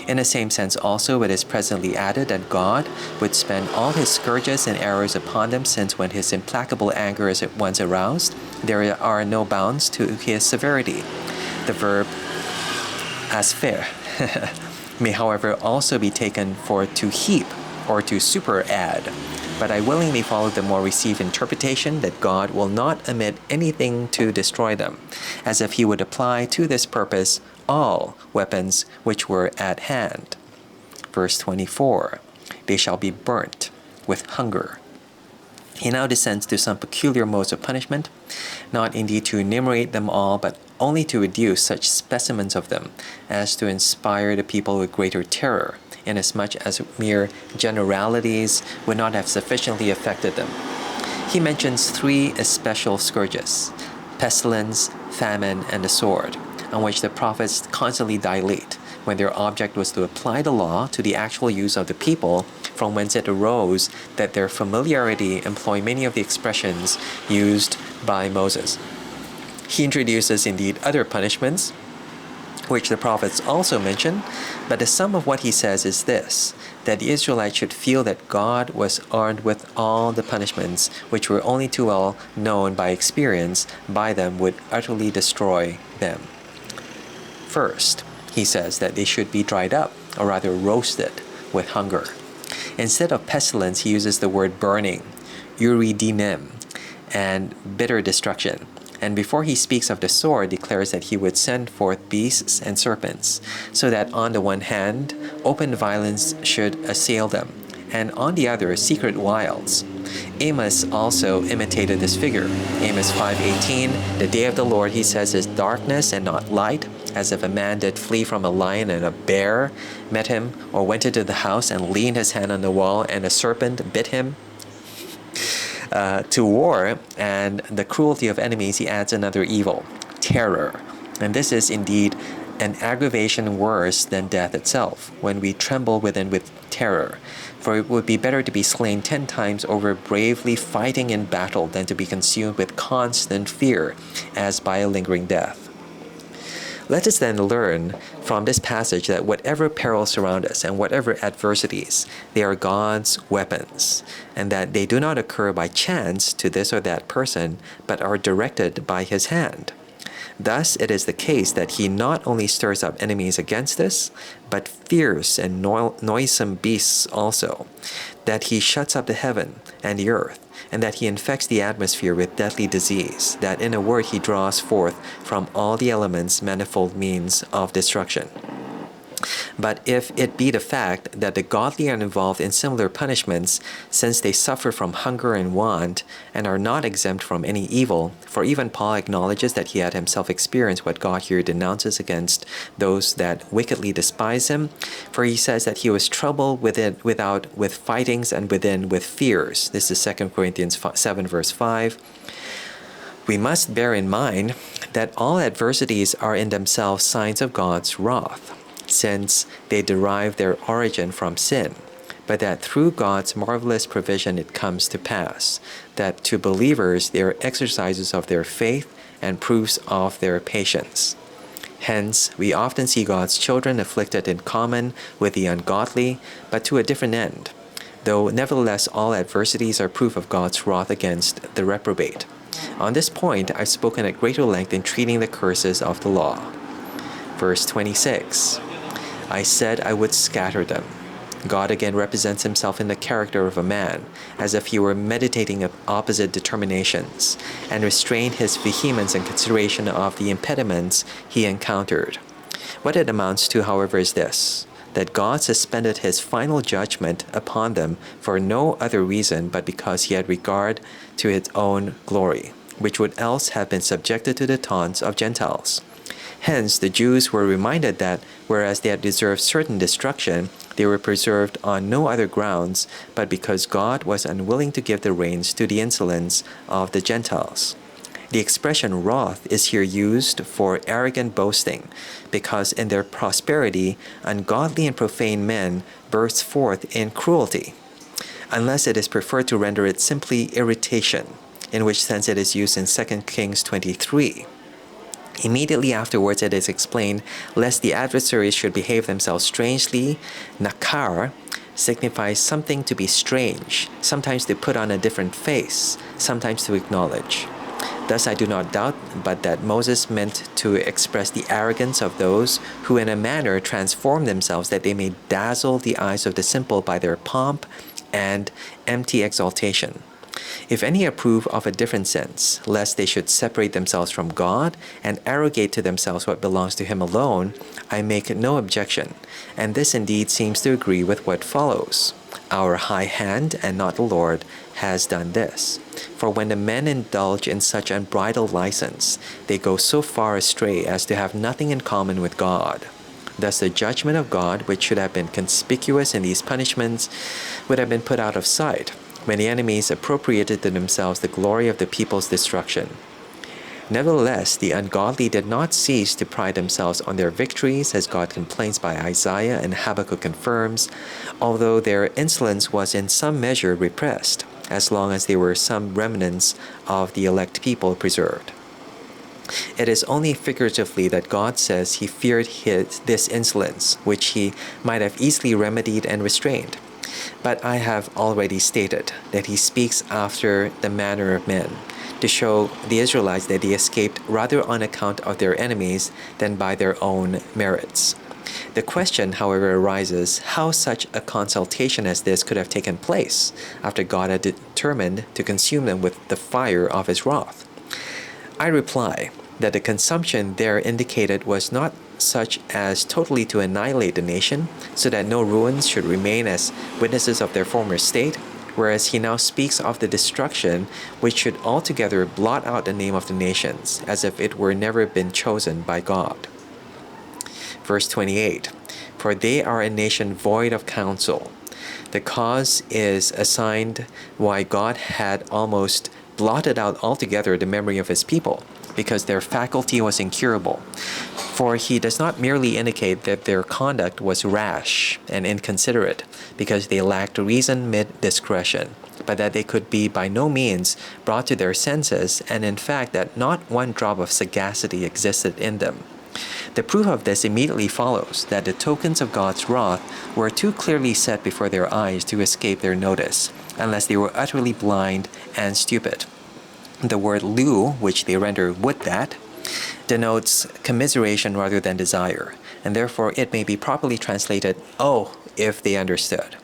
In the same sense also, it is presently added that God would spend all his scourges and arrows upon them, since when his implacable anger is at once aroused, there are no bounds to his severity. The verb asfer may, however, also be taken for to heap or to superadd, but I willingly follow the more received interpretation that God will not omit anything to destroy them, as if he would apply to this purpose all weapons which were at hand. Verse 24, they shall be burnt with hunger. He now descends to some peculiar modes of punishment, not indeed to enumerate them all, but only to reduce such specimens of them as to inspire the people with greater terror, inasmuch as mere generalities would not have sufficiently affected them. He mentions three especial scourges: pestilence, famine, and the sword, on which the prophets constantly dilate, when their object was to apply the law to the actual use of the people, from whence it arose that their familiarity employ many of the expressions used by Moses. He introduces indeed other punishments, which the prophets also mention, but the sum of what he says is this, that the Israelites should feel that God was armed with all the punishments, which were only too well known by experience by them, would utterly destroy them. First, he says that they should be dried up, or rather roasted, with hunger. Instead of pestilence, he uses the word burning, uridinem, and bitter destruction. And before he speaks of the sword, declares that he would send forth beasts and serpents, so that on the one hand, open violence should assail them, and on the other, secret wiles. Amos also imitated this figure. Amos 5:18, the day of the Lord, he says, is darkness and not light, as if a man did flee from a lion and a bear met him, or went into the house and leaned his hand on the wall, and a serpent bit him. To war and the cruelty of enemies, he adds another evil, terror. And this is indeed an aggravation worse than death itself, when we tremble within with terror. For it would be better to be slain 10 times over bravely fighting in battle than to be consumed with constant fear, as by a lingering death. Let us then learn from this passage that whatever perils surround us and whatever adversities, they are God's weapons, and that they do not occur by chance to this or that person, but are directed by his hand. Thus it is the case that he not only stirs up enemies against us, but fierce and noisome beasts also, that he shuts up the heaven and the earth, and that he infects the atmosphere with deadly disease, that in a word he draws forth from all the elements manifold means of destruction. But if it be the fact that the godly are involved in similar punishments, since they suffer from hunger and want, and are not exempt from any evil, for even Paul acknowledges that he had himself experienced what God here denounces against those that wickedly despise him, for he says that he was troubled without with fightings, and within with fears. This is 2 Corinthians 7 verse 5. We must bear in mind that all adversities are in themselves signs of God's wrath, since they derive their origin from sin, but that through God's marvelous provision it comes to pass, that to believers they are exercises of their faith and proofs of their patience. Hence, we often see God's children afflicted in common with the ungodly, but to a different end, though nevertheless all adversities are proof of God's wrath against the reprobate. On this point, I've spoken at greater length in treating the curses of the law. Verse 26. I said I would scatter them. God again represents himself in the character of a man, as if he were meditating opposite determinations, and restrained his vehemence in consideration of the impediments he encountered. What it amounts to, however, is this, that God suspended his final judgment upon them for no other reason but because he had regard to his own glory, which would else have been subjected to the taunts of Gentiles. Hence, the Jews were reminded that, whereas they had deserved certain destruction, they were preserved on no other grounds, but because God was unwilling to give the reins to the insolence of the Gentiles. The expression wrath is here used for arrogant boasting, because in their prosperity, ungodly and profane men burst forth in cruelty, unless it is preferred to render it simply irritation, in which sense it is used in 2 Kings 23. Immediately afterwards it is explained, lest the adversaries should behave themselves strangely. Nakar signifies something to be strange, sometimes to put on a different face, sometimes to acknowledge. Thus I do not doubt but that Moses meant to express the arrogance of those who in a manner transform themselves that they may dazzle the eyes of the simple by their pomp and empty exaltation. If any approve of a different sense, lest they should separate themselves from God and arrogate to themselves what belongs to him alone, I make no objection, and this indeed seems to agree with what follows. Our high hand, and not the Lord, has done this. For when the men indulge in such unbridled license, they go so far astray as to have nothing in common with God. Thus the judgment of God, which should have been conspicuous in these punishments, would have been put out of sight, when the enemies appropriated to themselves the glory of the people's destruction. Nevertheless, the ungodly did not cease to pride themselves on their victories, as God complains by Isaiah and Habakkuk confirms, although their insolence was in some measure repressed, as long as there were some remnants of the elect people preserved. It is only figuratively that God says he feared this insolence, which he might have easily remedied and restrained. But I have already stated that he speaks after the manner of men, to show the Israelites that they escaped rather on account of their enemies than by their own merits. The question, however, arises how such a consultation as this could have taken place after God had determined to consume them with the fire of his wrath. I reply that the consumption there indicated was not such as totally to annihilate the nation, so that no ruins should remain as witnesses of their former state, whereas he now speaks of the destruction which should altogether blot out the name of the nations, as if it were never been chosen by God. Verse 28, for they are a nation void of counsel. The cause is assigned why God had almost blotted out altogether the memory of his people, because their faculty was incurable. For he does not merely indicate that their conduct was rash and inconsiderate, because they lacked reason mid discretion, but that they could be by no means brought to their senses, and in fact that not one drop of sagacity existed in them. The proof of this immediately follows, that the tokens of God's wrath were too clearly set before their eyes to escape their notice, unless they were utterly blind and stupid. The word lu, which they render would that, denotes commiseration rather than desire, and therefore it may be properly translated, "Oh, if they understood."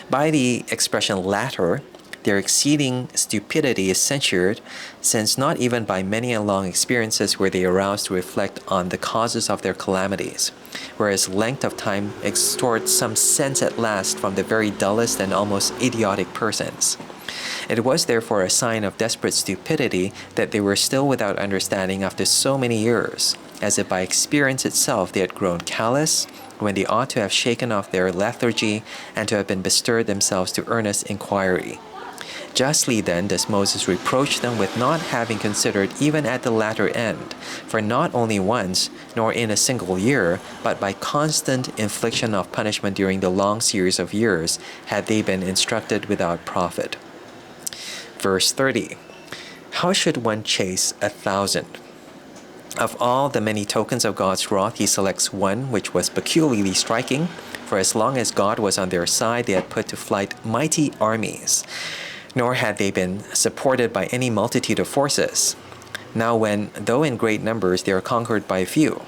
By the expression latter, their exceeding stupidity is censured, since not even by many and long experiences were they aroused to reflect on the causes of their calamities, whereas length of time extorts some sense at last from the very dullest and almost idiotic persons. It was therefore a sign of desperate stupidity that they were still without understanding after so many years, as if by experience itself they had grown callous, when they ought to have shaken off their lethargy and to have been bestirred themselves to earnest inquiry. Justly then does Moses reproach them with not having considered even at the latter end, for not only once, nor in a single year, but by constant infliction of punishment during the long series of years, had they been instructed without profit. Verse 30. How should one chase 1,000? Of all the many tokens of God's wrath, he selects one which was peculiarly striking, for as long as God was on their side, they had put to flight mighty armies, nor had they been supported by any multitude of forces. Now when, though in great numbers, they are conquered by few,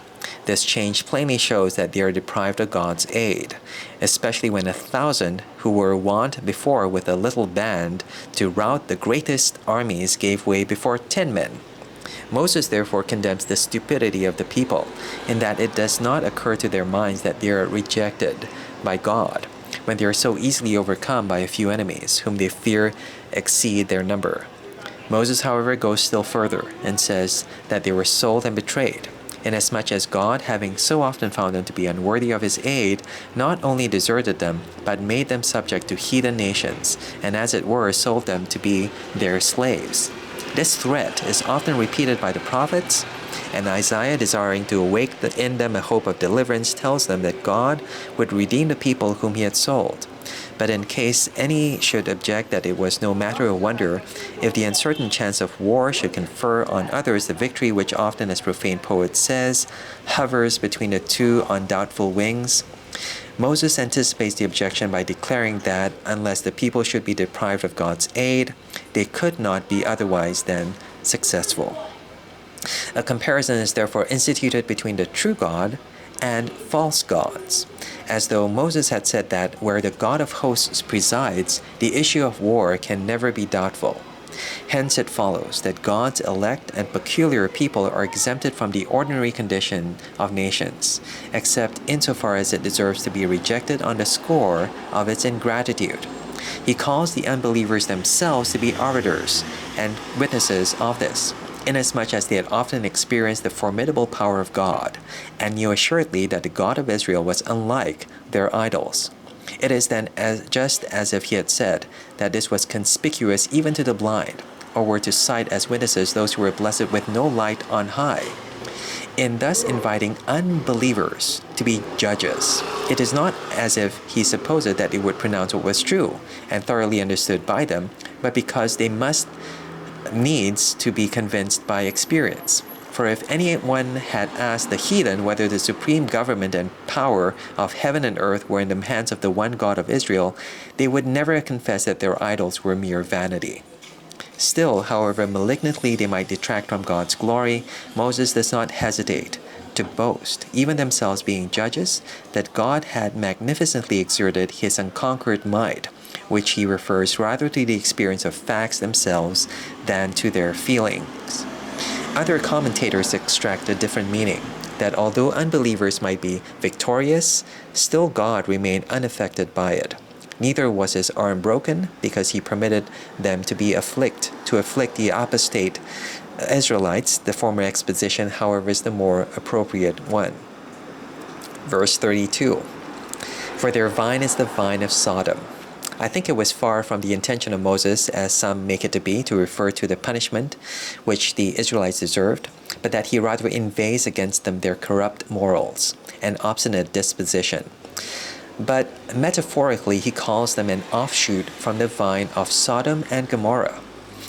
this change plainly shows that they are deprived of God's aid, especially when 1,000, who were wont before with a little band to rout the greatest armies, gave way before 10 men. Moses therefore condemns the stupidity of the people, in that it does not occur to their minds that they are rejected by God, when they are so easily overcome by a few enemies, whom they fear exceed their number. Moses, however, goes still further, and says that they were sold and betrayed, inasmuch as God, having so often found them to be unworthy of his aid, not only deserted them, but made them subject to heathen nations, and as it were sold them to be their slaves. This threat is often repeated by the prophets, and Isaiah, desiring to awake in them a hope of deliverance, tells them that God would redeem the people whom he had sold. But in case any should object that it was no matter of wonder, if the uncertain chance of war should confer on others the victory which often, as profane poet says, hovers between the two on doubtful wings, Moses anticipates the objection by declaring that unless the people should be deprived of God's aid, they could not be otherwise than successful. A comparison is therefore instituted between the true God and false gods, as though Moses had said that where the God of hosts presides, the issue of war can never be doubtful. Hence it follows that God's elect and peculiar people are exempted from the ordinary condition of nations, except insofar as it deserves to be rejected on the score of its ingratitude. He calls the unbelievers themselves to be arbiters and witnesses of this, inasmuch as they had often experienced the formidable power of God, and knew assuredly that the God of Israel was unlike their idols. It is then just as if he had said that this was conspicuous even to the blind, or were to cite as witnesses those who were blessed with no light on high. In thus inviting unbelievers to be judges, it is not as if he supposed that they would pronounce what was true and thoroughly understood by them, but because they must needs to be convinced by experience. For if anyone had asked the heathen whether the supreme government and power of heaven and earth were in the hands of the one God of Israel, they would never confess that their idols were mere vanity. Still, however malignantly they might detract from God's glory, Moses does not hesitate to boast, even themselves being judges, that God had magnificently exerted his unconquered might, which he refers rather to the experience of facts themselves than to their feelings. Other commentators extract a different meaning, that although unbelievers might be victorious, still God remained unaffected by it. Neither was his arm broken, because he permitted them to afflict the apostate Israelites. The former exposition, however, is the more appropriate one. Verse 32. For their vine is the vine of Sodom. I think it was far from the intention of Moses, as some make it to be, to refer to the punishment which the Israelites deserved, but that he rather inveighs against them their corrupt morals and obstinate disposition. But metaphorically, he calls them an offshoot from the vine of Sodom and Gomorrah,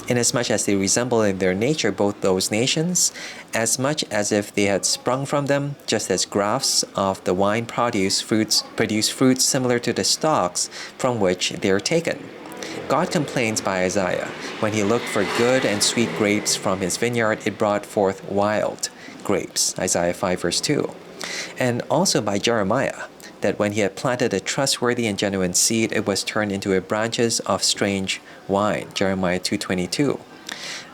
inasmuch as they resemble in their nature both those nations, as much as if they had sprung from them, just as grafts of the vine produce fruits similar to the stalks from which they are taken. God complains by Isaiah. When he looked for good and sweet grapes from his vineyard, it brought forth wild grapes. Isaiah 5 verse 2. And also by Jeremiah, that when he had planted a trustworthy and genuine seed, it was turned into a branches of strange wine. Jeremiah 2:22.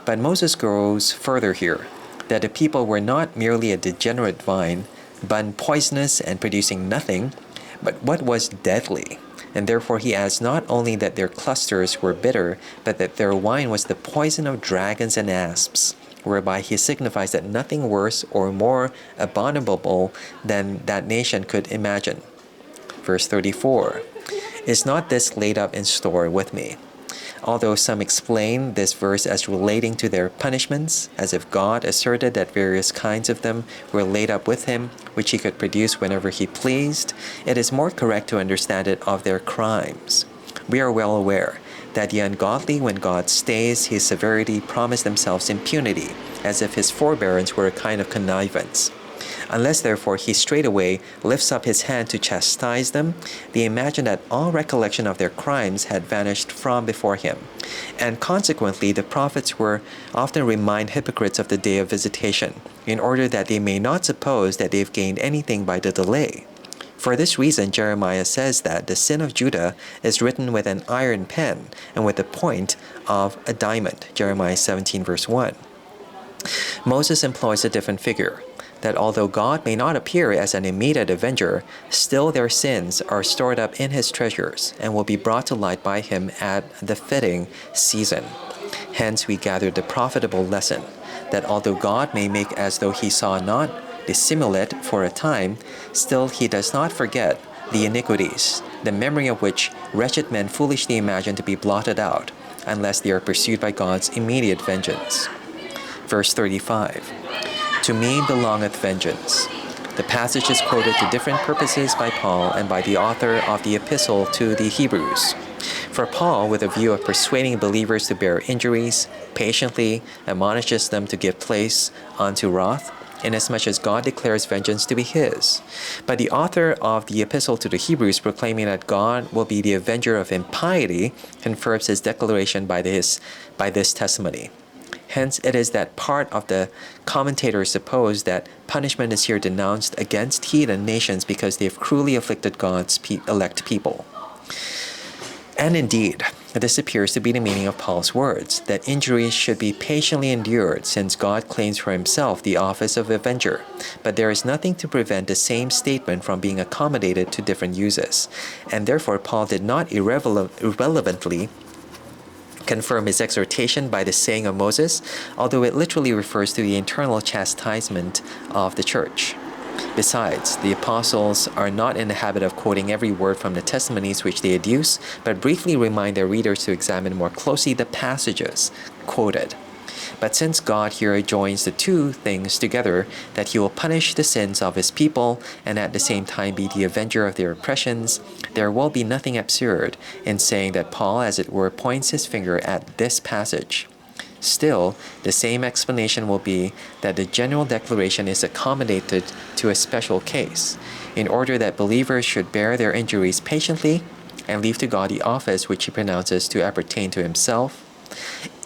But Moses goes further here, that the people were not merely a degenerate vine, but poisonous and producing nothing, but what was deadly. And therefore he adds not only that their clusters were bitter, but that their wine was the poison of dragons and asps, whereby he signifies that nothing worse or more abominable than that nation could imagine. Verse 34, is not this laid up in store with me? Although some explain this verse as relating to their punishments, as if God asserted that various kinds of them were laid up with him, which he could produce whenever he pleased, it is more correct to understand it of their crimes. We are well aware that the ungodly, when God stays his severity, promise themselves impunity, as if his forbearance were a kind of connivance. Unless, therefore, he straightway lifts up his hand to chastise them, they imagine that all recollection of their crimes had vanished from before him. And consequently, the prophets were often remind hypocrites of the day of visitation, in order that they may not suppose that they've gained anything by the delay. For this reason, Jeremiah says that the sin of Judah is written with an iron pen and with the point of a diamond. Jeremiah 17 verse 1. Moses employs a different figure, that although God may not appear as an immediate avenger, still their sins are stored up in his treasures and will be brought to light by him at the fitting season. Hence we gather the profitable lesson, that although God may make as though he saw not, dissimulate for a time, still he does not forget the iniquities, the memory of which wretched men foolishly imagine to be blotted out, unless they are pursued by God's immediate vengeance. Verse 35. To me belongeth vengeance. The passage is quoted to different purposes by Paul and by the author of the epistle to the Hebrews. For Paul, with a view of persuading believers to bear injuries, patiently admonishes them to give place unto wrath, inasmuch as God declares vengeance to be his. But the author of the epistle to the Hebrews, proclaiming that God will be the avenger of impiety, confirms his declaration by this testimony. Hence, it is that part of the commentators suppose that punishment is here denounced against heathen nations because they have cruelly afflicted God's elect people. And indeed, this appears to be the meaning of Paul's words, that injuries should be patiently endured, since God claims for himself the office of avenger. But there is nothing to prevent the same statement from being accommodated to different uses. And therefore, Paul did not irrelevantly confirm his exhortation by the saying of Moses, although it literally refers to the internal chastisement of the church. Besides, the apostles are not in the habit of quoting every word from the testimonies which they adduce, but briefly remind their readers to examine more closely the passages quoted. But since God here joins the two things together, that he will punish the sins of his people and at the same time be the avenger of their oppressions, there will be nothing absurd in saying that Paul, as it were, points his finger at this passage. Still, the same explanation will be that the general declaration is accommodated to a special case, in order that believers should bear their injuries patiently and leave to God the office which he pronounces to appertain to himself.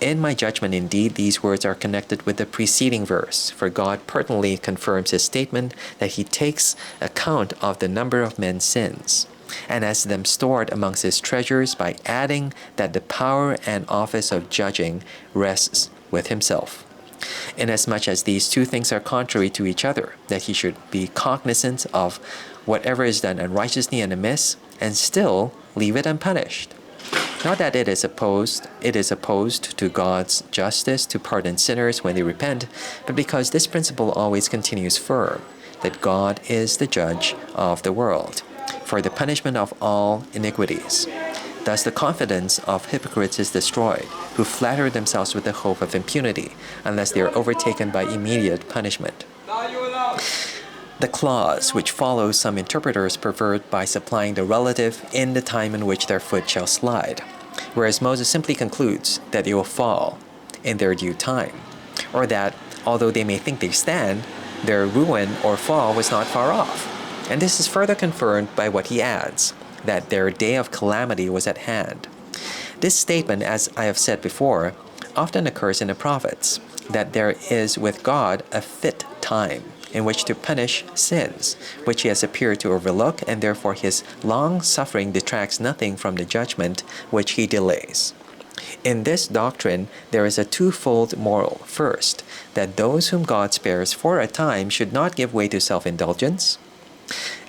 In my judgment, indeed, these words are connected with the preceding verse, for God pertinently confirms his statement that he takes account of the number of men's sins, and has them stored amongst his treasures by adding that the power and office of judging rests with himself. Inasmuch as these two things are contrary to each other, that he should be cognizant of whatever is done unrighteously and amiss, and still leave it unpunished. Not that it is opposed to God's justice to pardon sinners when they repent, but because this principle always continues firm, that God is the judge of the world, for the punishment of all iniquities. Thus the confidence of hypocrites is destroyed, who flatter themselves with the hope of impunity, unless they are overtaken by immediate punishment. The clause which follows some interpreters pervert by supplying the relative in the time in which their foot shall slide, whereas Moses simply concludes that they will fall in their due time, or that, although they may think they stand, their ruin or fall was not far off. And this is further confirmed by what he adds, that their day of calamity was at hand. This statement, as I have said before, often occurs in the prophets, that there is with God a fit time in which to punish sins, which he has appeared to overlook, and therefore his long suffering detracts nothing from the judgment which he delays. In this doctrine, there is a twofold moral. First, that those whom God spares for a time should not give way to self-indulgence.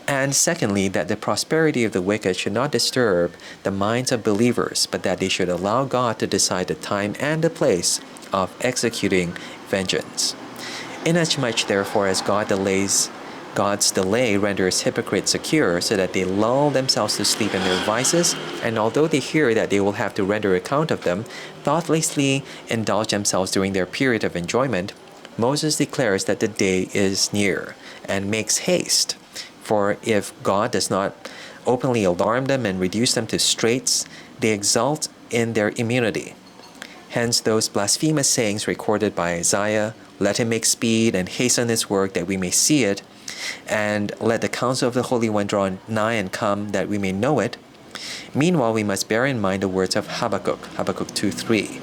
And secondly, that the prosperity of the wicked should not disturb the minds of believers, but that they should allow God to decide the time and the place of executing vengeance. Inasmuch, therefore, as God's delay renders hypocrites secure, so that they lull themselves to sleep in their vices, and although they hear that they will have to render account of them, thoughtlessly indulge themselves during their period of enjoyment, Moses declares that the day is near, and makes haste. For if God does not openly alarm them and reduce them to straits, they exult in their immunity. Hence those blasphemous sayings recorded by Isaiah, "Let him make speed and hasten his work that we may see it, and let the counsel of the Holy One draw nigh and come that we may know it." Meanwhile, we must bear in mind the words of Habakkuk 2:3.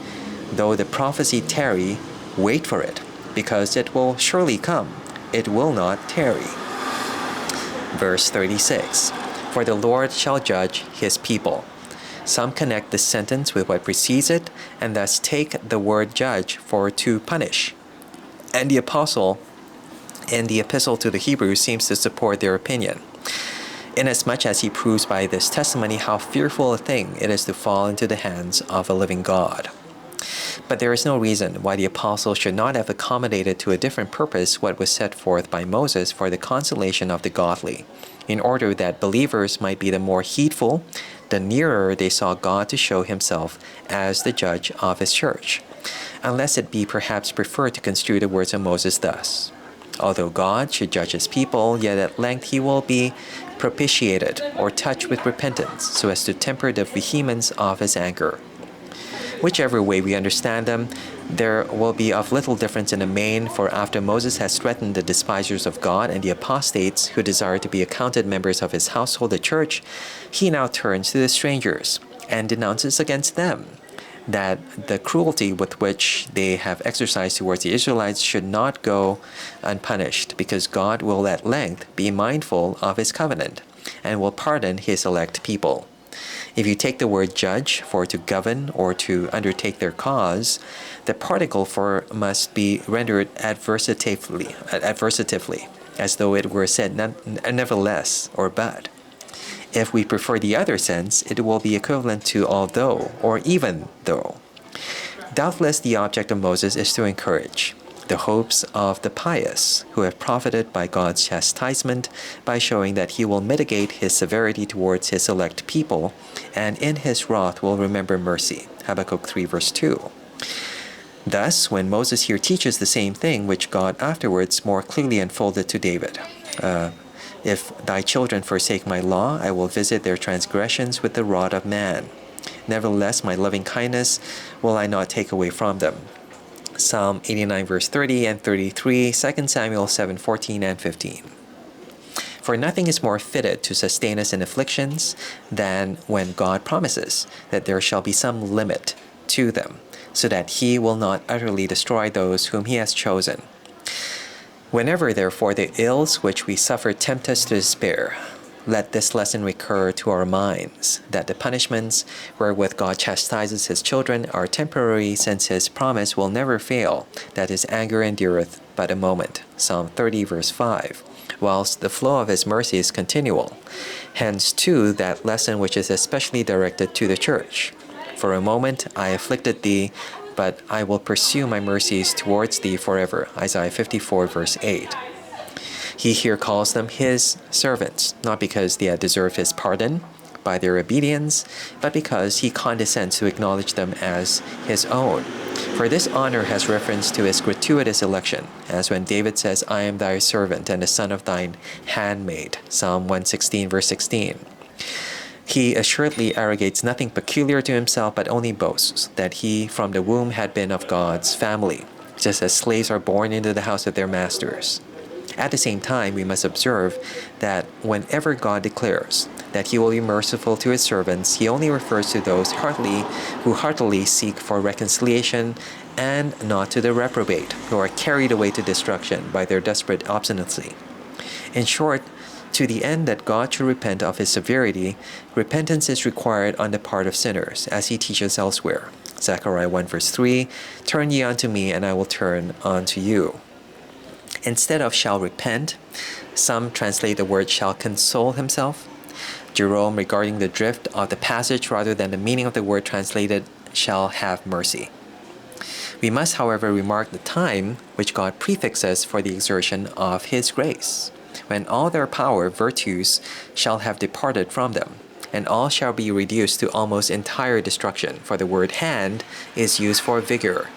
"Though the prophecy tarry, wait for it, because it will surely come, it will not tarry." Verse 36, "For the Lord shall judge his people." Some connect this sentence with what precedes it, and thus take the word judge for to punish. And the apostle in the epistle to the Hebrews seems to support their opinion, inasmuch as he proves by this testimony how fearful a thing it is to fall into the hands of a living God. But there is no reason why the apostle should not have accommodated to a different purpose what was set forth by Moses for the consolation of the godly, in order that believers might be the more heedful the nearer they saw God to show himself as the judge of his church, unless it be perhaps preferred to construe the words of Moses thus: "Although God should judge his people, yet at length he will be propitiated or touched with repentance, so as to temper the vehemence of his anger." Whichever way we understand them, there will be of little difference in the main, for after Moses has threatened the despisers of God and the apostates who desire to be accounted members of his household, the church, he now turns to the strangers and denounces against them that the cruelty with which they have exercised towards the Israelites should not go unpunished, because God will at length be mindful of his covenant and will pardon his elect people. If you take the word judge for to govern or to undertake their cause, the particle for must be rendered adversatively, as though it were said nevertheless or but. If we prefer the other sense, it will be equivalent to although or even though. Doubtless the object of Moses is to encourage the hopes of the pious who have profited by God's chastisement by showing that he will mitigate his severity towards his elect people, and in his wrath will remember mercy. Habakkuk 3 verse 2. Thus, when Moses here teaches the same thing which God afterwards more clearly unfolded to David, "If thy children forsake my law, I will visit their transgressions with the rod of man. Nevertheless, my loving kindness will I not take away from them." Psalm 89 verse 30 and 33, 2 Samuel 7:14 and 15. For nothing is more fitted to sustain us in afflictions than when God promises that there shall be some limit to them, so that he will not utterly destroy those whom he has chosen. Whenever, therefore, the ills which we suffer tempt us to despair, let this lesson recur to our minds, that the punishments wherewith God chastises his children are temporary, since his promise will never fail, that his anger endureth but a moment. Psalm 30 verse 5. Whilst the flow of his mercy is continual. Hence, too, that lesson which is especially directed to the church. "For a moment I afflicted thee, but I will pursue my mercies towards thee forever." Isaiah 54 verse 8. He here calls them his servants, not because they had deserved his pardon by their obedience, but because he condescends to acknowledge them as his own. For this honor has reference to his gratuitous election, as when David says, "I am thy servant and the son of thine handmaid." Psalm 116 verse 16. He assuredly arrogates nothing peculiar to himself, but only boasts that he from the womb had been of God's family, just as slaves are born into the house of their masters. At the same time, we must observe that whenever God declares that he will be merciful to his servants, he only refers to those who heartily seek for reconciliation, and not to the reprobate, who are carried away to destruction by their desperate obstinacy. In short, to the end that God should repent of his severity, repentance is required on the part of sinners, as he teaches elsewhere. Zechariah 1 verse 3, "Turn ye unto me, and I will turn unto you." Instead of "shall repent," some translate the word "shall console himself." Jerome, regarding the drift of the passage rather than the meaning of the word, translated "shall have mercy." We must, however, remark the time which God prefixes for the exertion of his grace, when all their power, virtues, shall have departed from them, and all shall be reduced to almost entire destruction, for the word "hand" is used for vigor.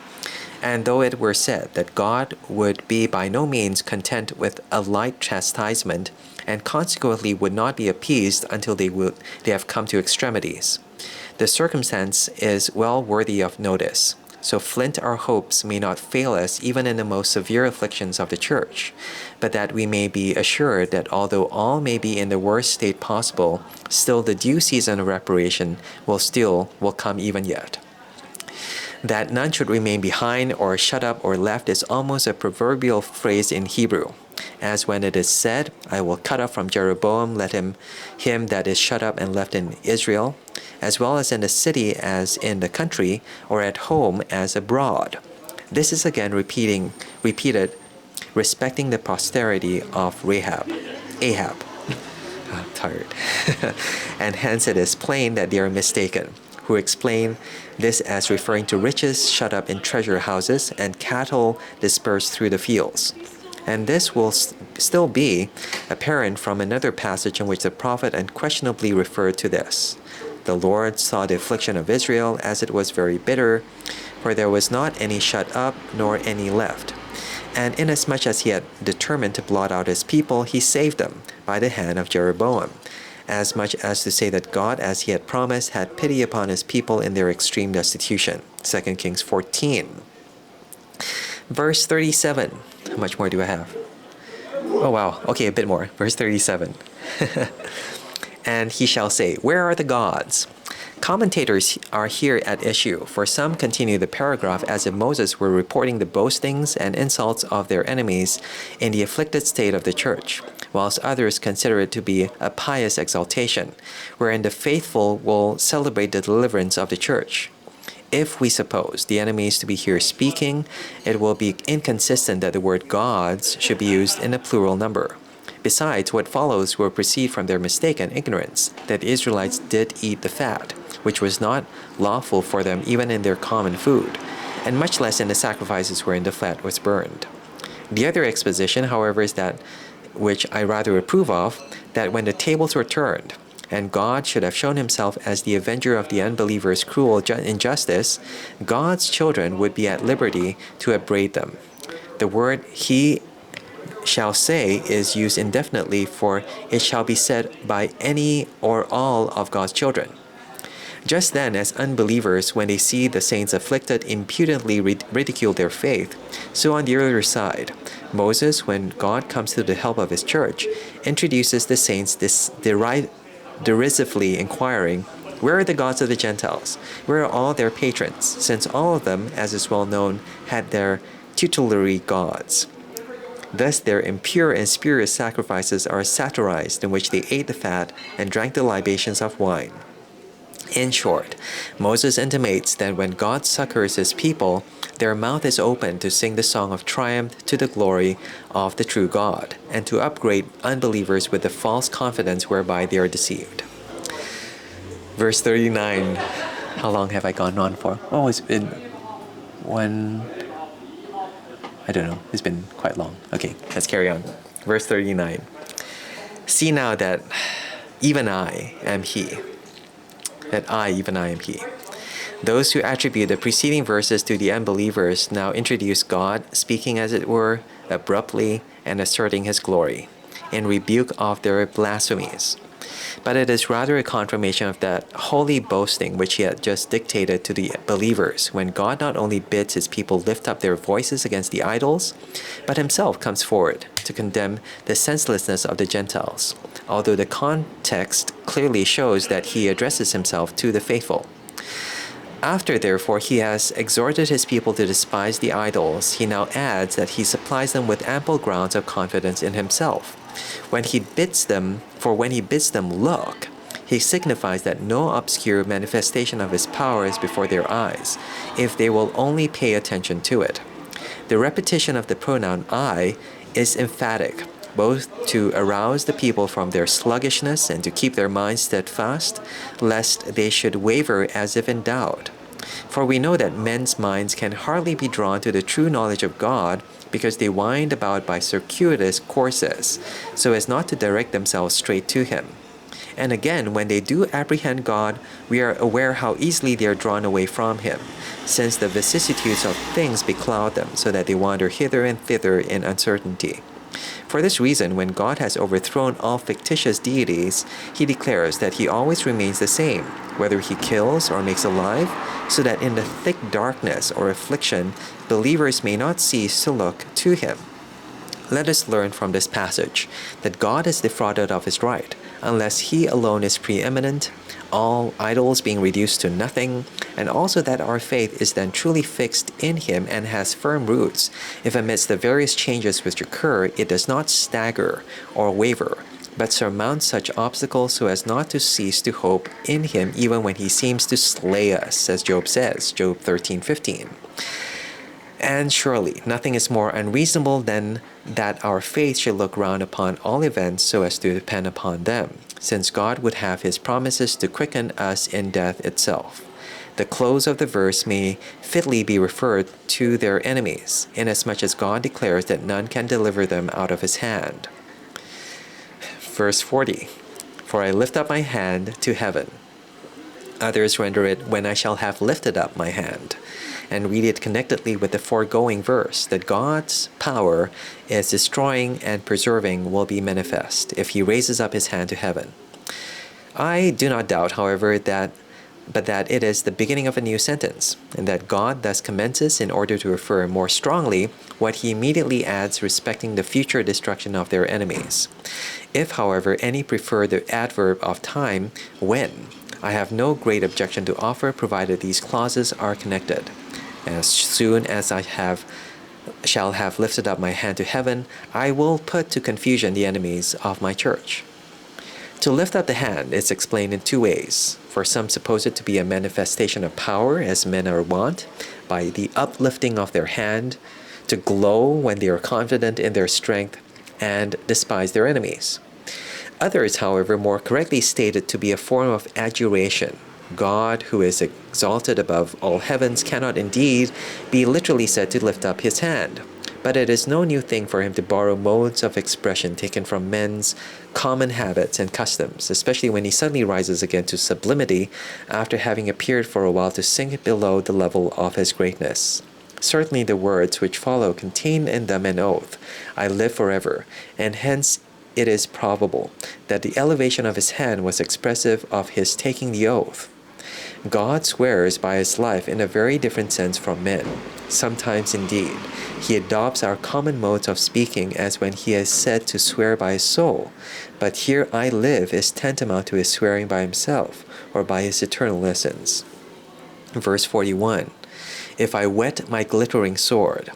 And though it were said that God would be by no means content with a light chastisement, and consequently would not be appeased until they have come to extremities, the circumstance is well worthy of notice. So flint our hopes may not fail us even in the most severe afflictions of the church, but that we may be assured that although all may be in the worst state possible, still the due season of reparation will come even yet. That none should remain behind or shut up or left is almost a proverbial phrase in Hebrew, as when it is said, "I will cut off from Jeroboam him that is shut up and left in Israel," as well as in the city as in the country, or at home as abroad. This is again repeated respecting the posterity of Ahab. I'm tired. And hence it is plain that they are mistaken, who explain this as referring to riches shut up in treasure houses and cattle dispersed through the fields. And this will still be apparent from another passage in which the prophet unquestionably referred to this. "The Lord saw the affliction of Israel, as it was very bitter, for there was not any shut up, nor any left. And inasmuch as he had determined to blot out his people, he saved them by the hand of Jeroboam, as much as to say that God, as he had promised, had pity upon his people in their extreme destitution." 2 Kings 14. Verse 37. How much more do I have? Oh wow, okay, a bit more. Verse 37. "And he shall say, Where are the gods?" Commentators are here at issue, for some continue the paragraph as if Moses were reporting the boastings and insults of their enemies in the afflicted state of the church, whilst others consider it to be a pious exaltation, wherein the faithful will celebrate the deliverance of the church. If we suppose the enemies to be here speaking, it will be inconsistent that the word gods should be used in a plural number. Besides, what follows will proceed from their mistake and ignorance that the Israelites did eat the fat, which was not lawful for them even in their common food, and much less in the sacrifices wherein the fat was burned. The other exposition, however, is that which I rather approve of, that when the tables were turned, and God should have shown himself as the avenger of the unbelievers' cruel injustice, God's children would be at liberty to upbraid them. The word "he shall say" is used indefinitely, for it shall be said by any or all of God's children. Just then, as unbelievers, when they see the saints afflicted, impudently ridicule their faith, so on the other side, Moses, when God comes to the help of his church, introduces the saints derisively inquiring, "Where are the gods of the Gentiles? Where are all their patrons?" Since all of them, as is well known, had their tutelary gods. Thus their impure and spurious sacrifices are satirized, in which they ate the fat and drank the libations of wine. In short, Moses intimates that when God succors his people, their mouth is open to sing the song of triumph to the glory of the true God, and to upbraid unbelievers with the false confidence whereby they are deceived. Verse 39. How long have I gone on for? Oh, it's been I don't know. It's been quite long. Okay, let's carry on. Verse 39. "See now that even I am he. That I, even I, am he." Those who attribute the preceding verses to the unbelievers now introduce God, speaking as it were, abruptly and asserting his glory, in rebuke of their blasphemies. But it is rather a confirmation of that holy boasting which he had just dictated to the believers, when God not only bids his people lift up their voices against the idols, but himself comes forward to condemn the senselessness of the Gentiles, although the context clearly shows that he addresses himself to the faithful. After, therefore, he has exhorted his people to despise the idols, he now adds that he supplies them with ample grounds of confidence in himself. When he bids them look, he signifies that no obscure manifestation of his power is before their eyes, if they will only pay attention to it. The repetition of the pronoun I is emphatic, both to arouse the people from their sluggishness and to keep their minds steadfast, lest they should waver as if in doubt. For we know that men's minds can hardly be drawn to the true knowledge of God, because they wind about by circuitous courses, so as not to direct themselves straight to him. And again, when they do apprehend God, we are aware how easily they are drawn away from him, since the vicissitudes of things becloud them, so that they wander hither and thither in uncertainty. For this reason, when God has overthrown all fictitious deities, he declares that he always remains the same, whether he kills or makes alive, so that in the thick darkness or affliction, believers may not cease to look to him. Let us learn from this passage that God is defrauded of his right, unless he alone is preeminent, all idols being reduced to nothing, and also that our faith is then truly fixed in him and has firm roots, if amidst the various changes which occur, it does not stagger or waver, but surmounts such obstacles so as not to cease to hope in him even when he seems to slay us, as Job says, Job 13:15. And surely nothing is more unreasonable than that our faith should look round upon all events so as to depend upon them, since God would have his promises to quicken us in death itself. The close of the verse may fitly be referred to their enemies, inasmuch as God declares that none can deliver them out of his hand. Verse 40, "For I lift up my hand to heaven." Others render it, "when I shall have lifted up my hand," and read it connectedly with the foregoing verse, that God's power is destroying and preserving will be manifest if he raises up his hand to heaven. I do not doubt, however, that it is the beginning of a new sentence, and that God thus commences in order to refer more strongly what he immediately adds respecting the future destruction of their enemies. If, however, any prefer the adverb of time, when, I have no great objection to offer, provided these clauses are connected. As soon as I shall have lifted up my hand to heaven, I will put to confusion the enemies of my church. To lift up the hand is explained in two ways. For some suppose it to be a manifestation of power, as men are wont, by the uplifting of their hand, to glow when they are confident in their strength, and despise their enemies. Others, however, more correctly state it to be a form of adjuration. God, who is exalted above all heavens, cannot indeed be literally said to lift up his hand. But it is no new thing for him to borrow modes of expression taken from men's common habits and customs, especially when he suddenly rises again to sublimity after having appeared for a while to sink below the level of his greatness. Certainly the words which follow contain in them an oath, "I live forever," and hence it is probable that the elevation of his hand was expressive of his taking the oath. God swears by his life in a very different sense from men. Sometimes, indeed, he adopts our common modes of speaking, as when he is said to swear by his soul. But here "I live" is tantamount to his swearing by himself, or by his eternal essence. Verse 41, "If I whet my glittering sword,"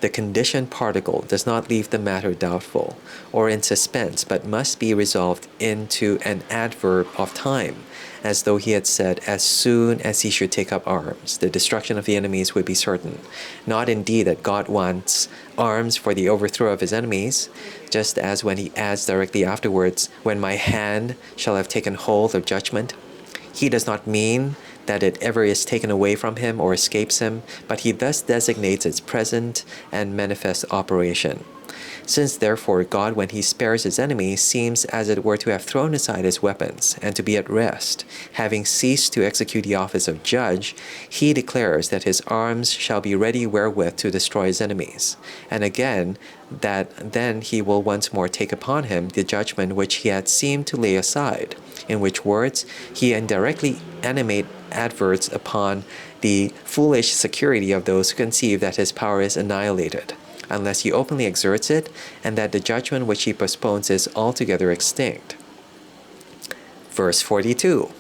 the condition particle does not leave the matter doubtful or in suspense, but must be resolved into an adverb of time, as though he had said, as soon as he should take up arms, the destruction of the enemies would be certain. Not indeed that God wants arms for the overthrow of his enemies, just as when he adds directly afterwards, "when my hand shall have taken hold of judgment." He does not mean that it ever is taken away from him or escapes him, but he thus designates its present and manifest operation. Since therefore God, when he spares his enemies, seems as it were to have thrown aside his weapons, and to be at rest, having ceased to execute the office of judge, he declares that his arms shall be ready wherewith to destroy his enemies. And again, that then he will once more take upon him the judgment which he had seemed to lay aside, in which words he indirectly animate adverts upon the foolish security of those who conceive that his power is annihilated, unless he openly exerts it, and that the judgment which he postpones is altogether extinct. Verse 42,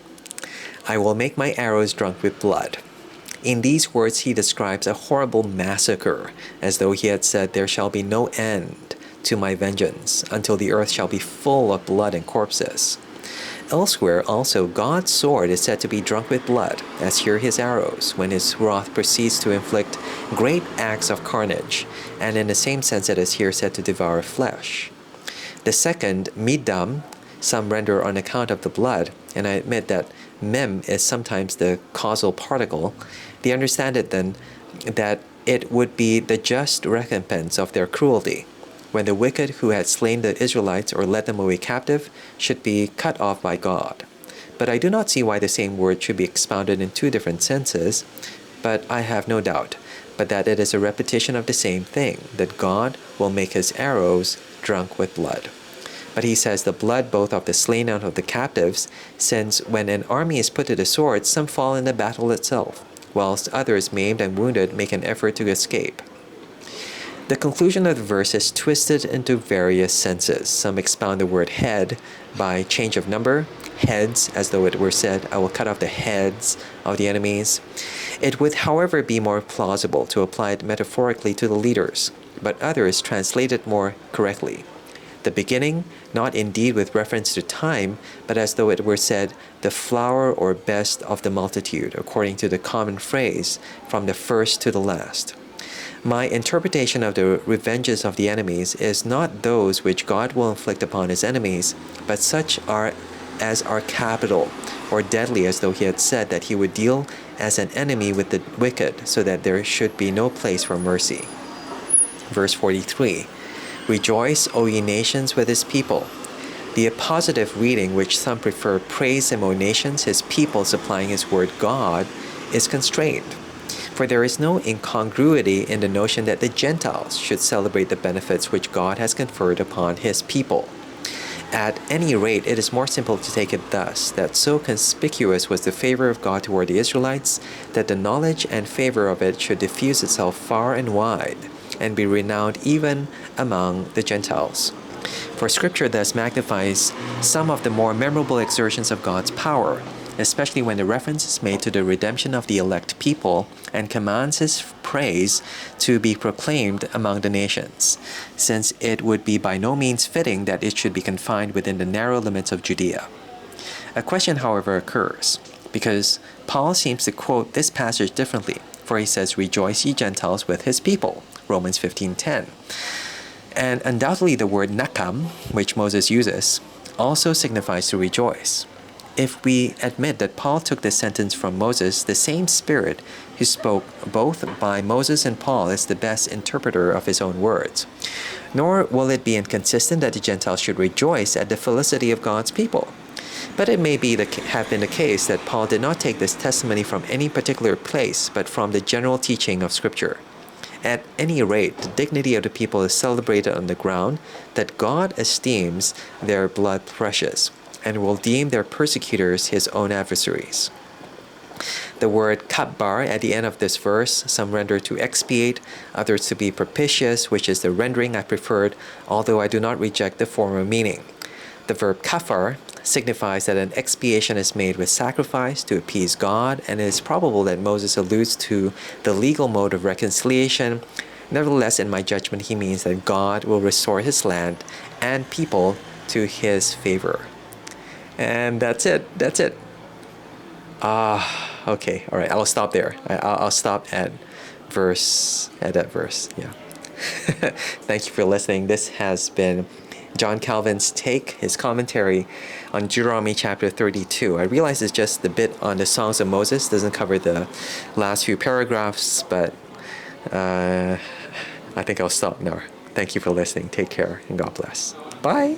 I will make my arrows drunk with blood. In these words he describes a horrible massacre, as though he had said, there shall be no end to my vengeance, until the earth shall be full of blood and corpses. Elsewhere also, God's sword is said to be drunk with blood, as here his arrows, when his wrath proceeds to inflict great acts of carnage, and in the same sense it is here said to devour flesh. The second, midam, some render on account of the blood, and I admit that mem is sometimes the causal particle. They understand it then that it would be the just recompense of their cruelty, when the wicked who had slain the Israelites or led them away captive should be cut off by God. But I do not see why the same word should be expounded in two different senses, but I have no doubt but that it is a repetition of the same thing, that God will make his arrows drunk with blood. But he says the blood both of the slain and of the captives, since when an army is put to the sword, some fall in the battle itself, whilst others, maimed and wounded, make an effort to escape. The conclusion of the verse is twisted into various senses. Some expound the word head by change of number, heads, as though it were said, I will cut off the heads of the enemies. It would, however, be more plausible to apply it metaphorically to the leaders, but others translate it more correctly. The beginning, not indeed with reference to time, but as though it were said, the flower or best of the multitude, according to the common phrase, from the first to the last. My interpretation of the revenges of the enemies is not those which God will inflict upon his enemies, but such as are capital or deadly, as though he had said that he would deal as an enemy with the wicked, so that there should be no place for mercy. Verse 43, Rejoice, O ye nations, with his people. The appositive reading, which some prefer, praise him, O nations, his people, supplying his word God, is constrained. For there is no incongruity in the notion that the Gentiles should celebrate the benefits which God has conferred upon his people. At any rate, it is more simple to take it thus, that so conspicuous was the favor of God toward the Israelites, that the knowledge and favor of it should diffuse itself far and wide, and be renowned even among the Gentiles. For Scripture thus magnifies some of the more memorable exertions of God's power, especially when the reference is made to the redemption of the elect people, and commands his praise to be proclaimed among the nations, since it would be by no means fitting that it should be confined within the narrow limits of Judea. A question, however, occurs, because Paul seems to quote this passage differently, for he says, Rejoice ye Gentiles with his people, Romans 15:10. And undoubtedly the word nakam, which Moses uses, also signifies to rejoice. If we admit that Paul took this sentence from Moses, the same Spirit who spoke both by Moses and Paul is the best interpreter of his own words. Nor will it be inconsistent that the Gentiles should rejoice at the felicity of God's people. But it may have been the case that Paul did not take this testimony from any particular place, but from the general teaching of Scripture. At any rate, the dignity of the people is celebrated on the ground that God esteems their blood precious, and will deem their persecutors his own adversaries. The word kabbar at the end of this verse, some render to expiate, others to be propitious, which is the rendering I preferred, although I do not reject the former meaning. The verb kafar signifies that an expiation is made with sacrifice to appease God, and it is probable that Moses alludes to the legal mode of reconciliation. Nevertheless, in my judgment, he means that God will restore his land and people to his favor. And that's it. Okay. All right. I'll stop there. I'll stop at that verse. Yeah. Thank you for listening. This has been John Calvin's take, his commentary on Deuteronomy chapter 32. I realize it's just the bit on the Songs of Moses, doesn't cover the last few paragraphs, but I think I'll stop now. Thank you for listening. Take care and God bless. Bye.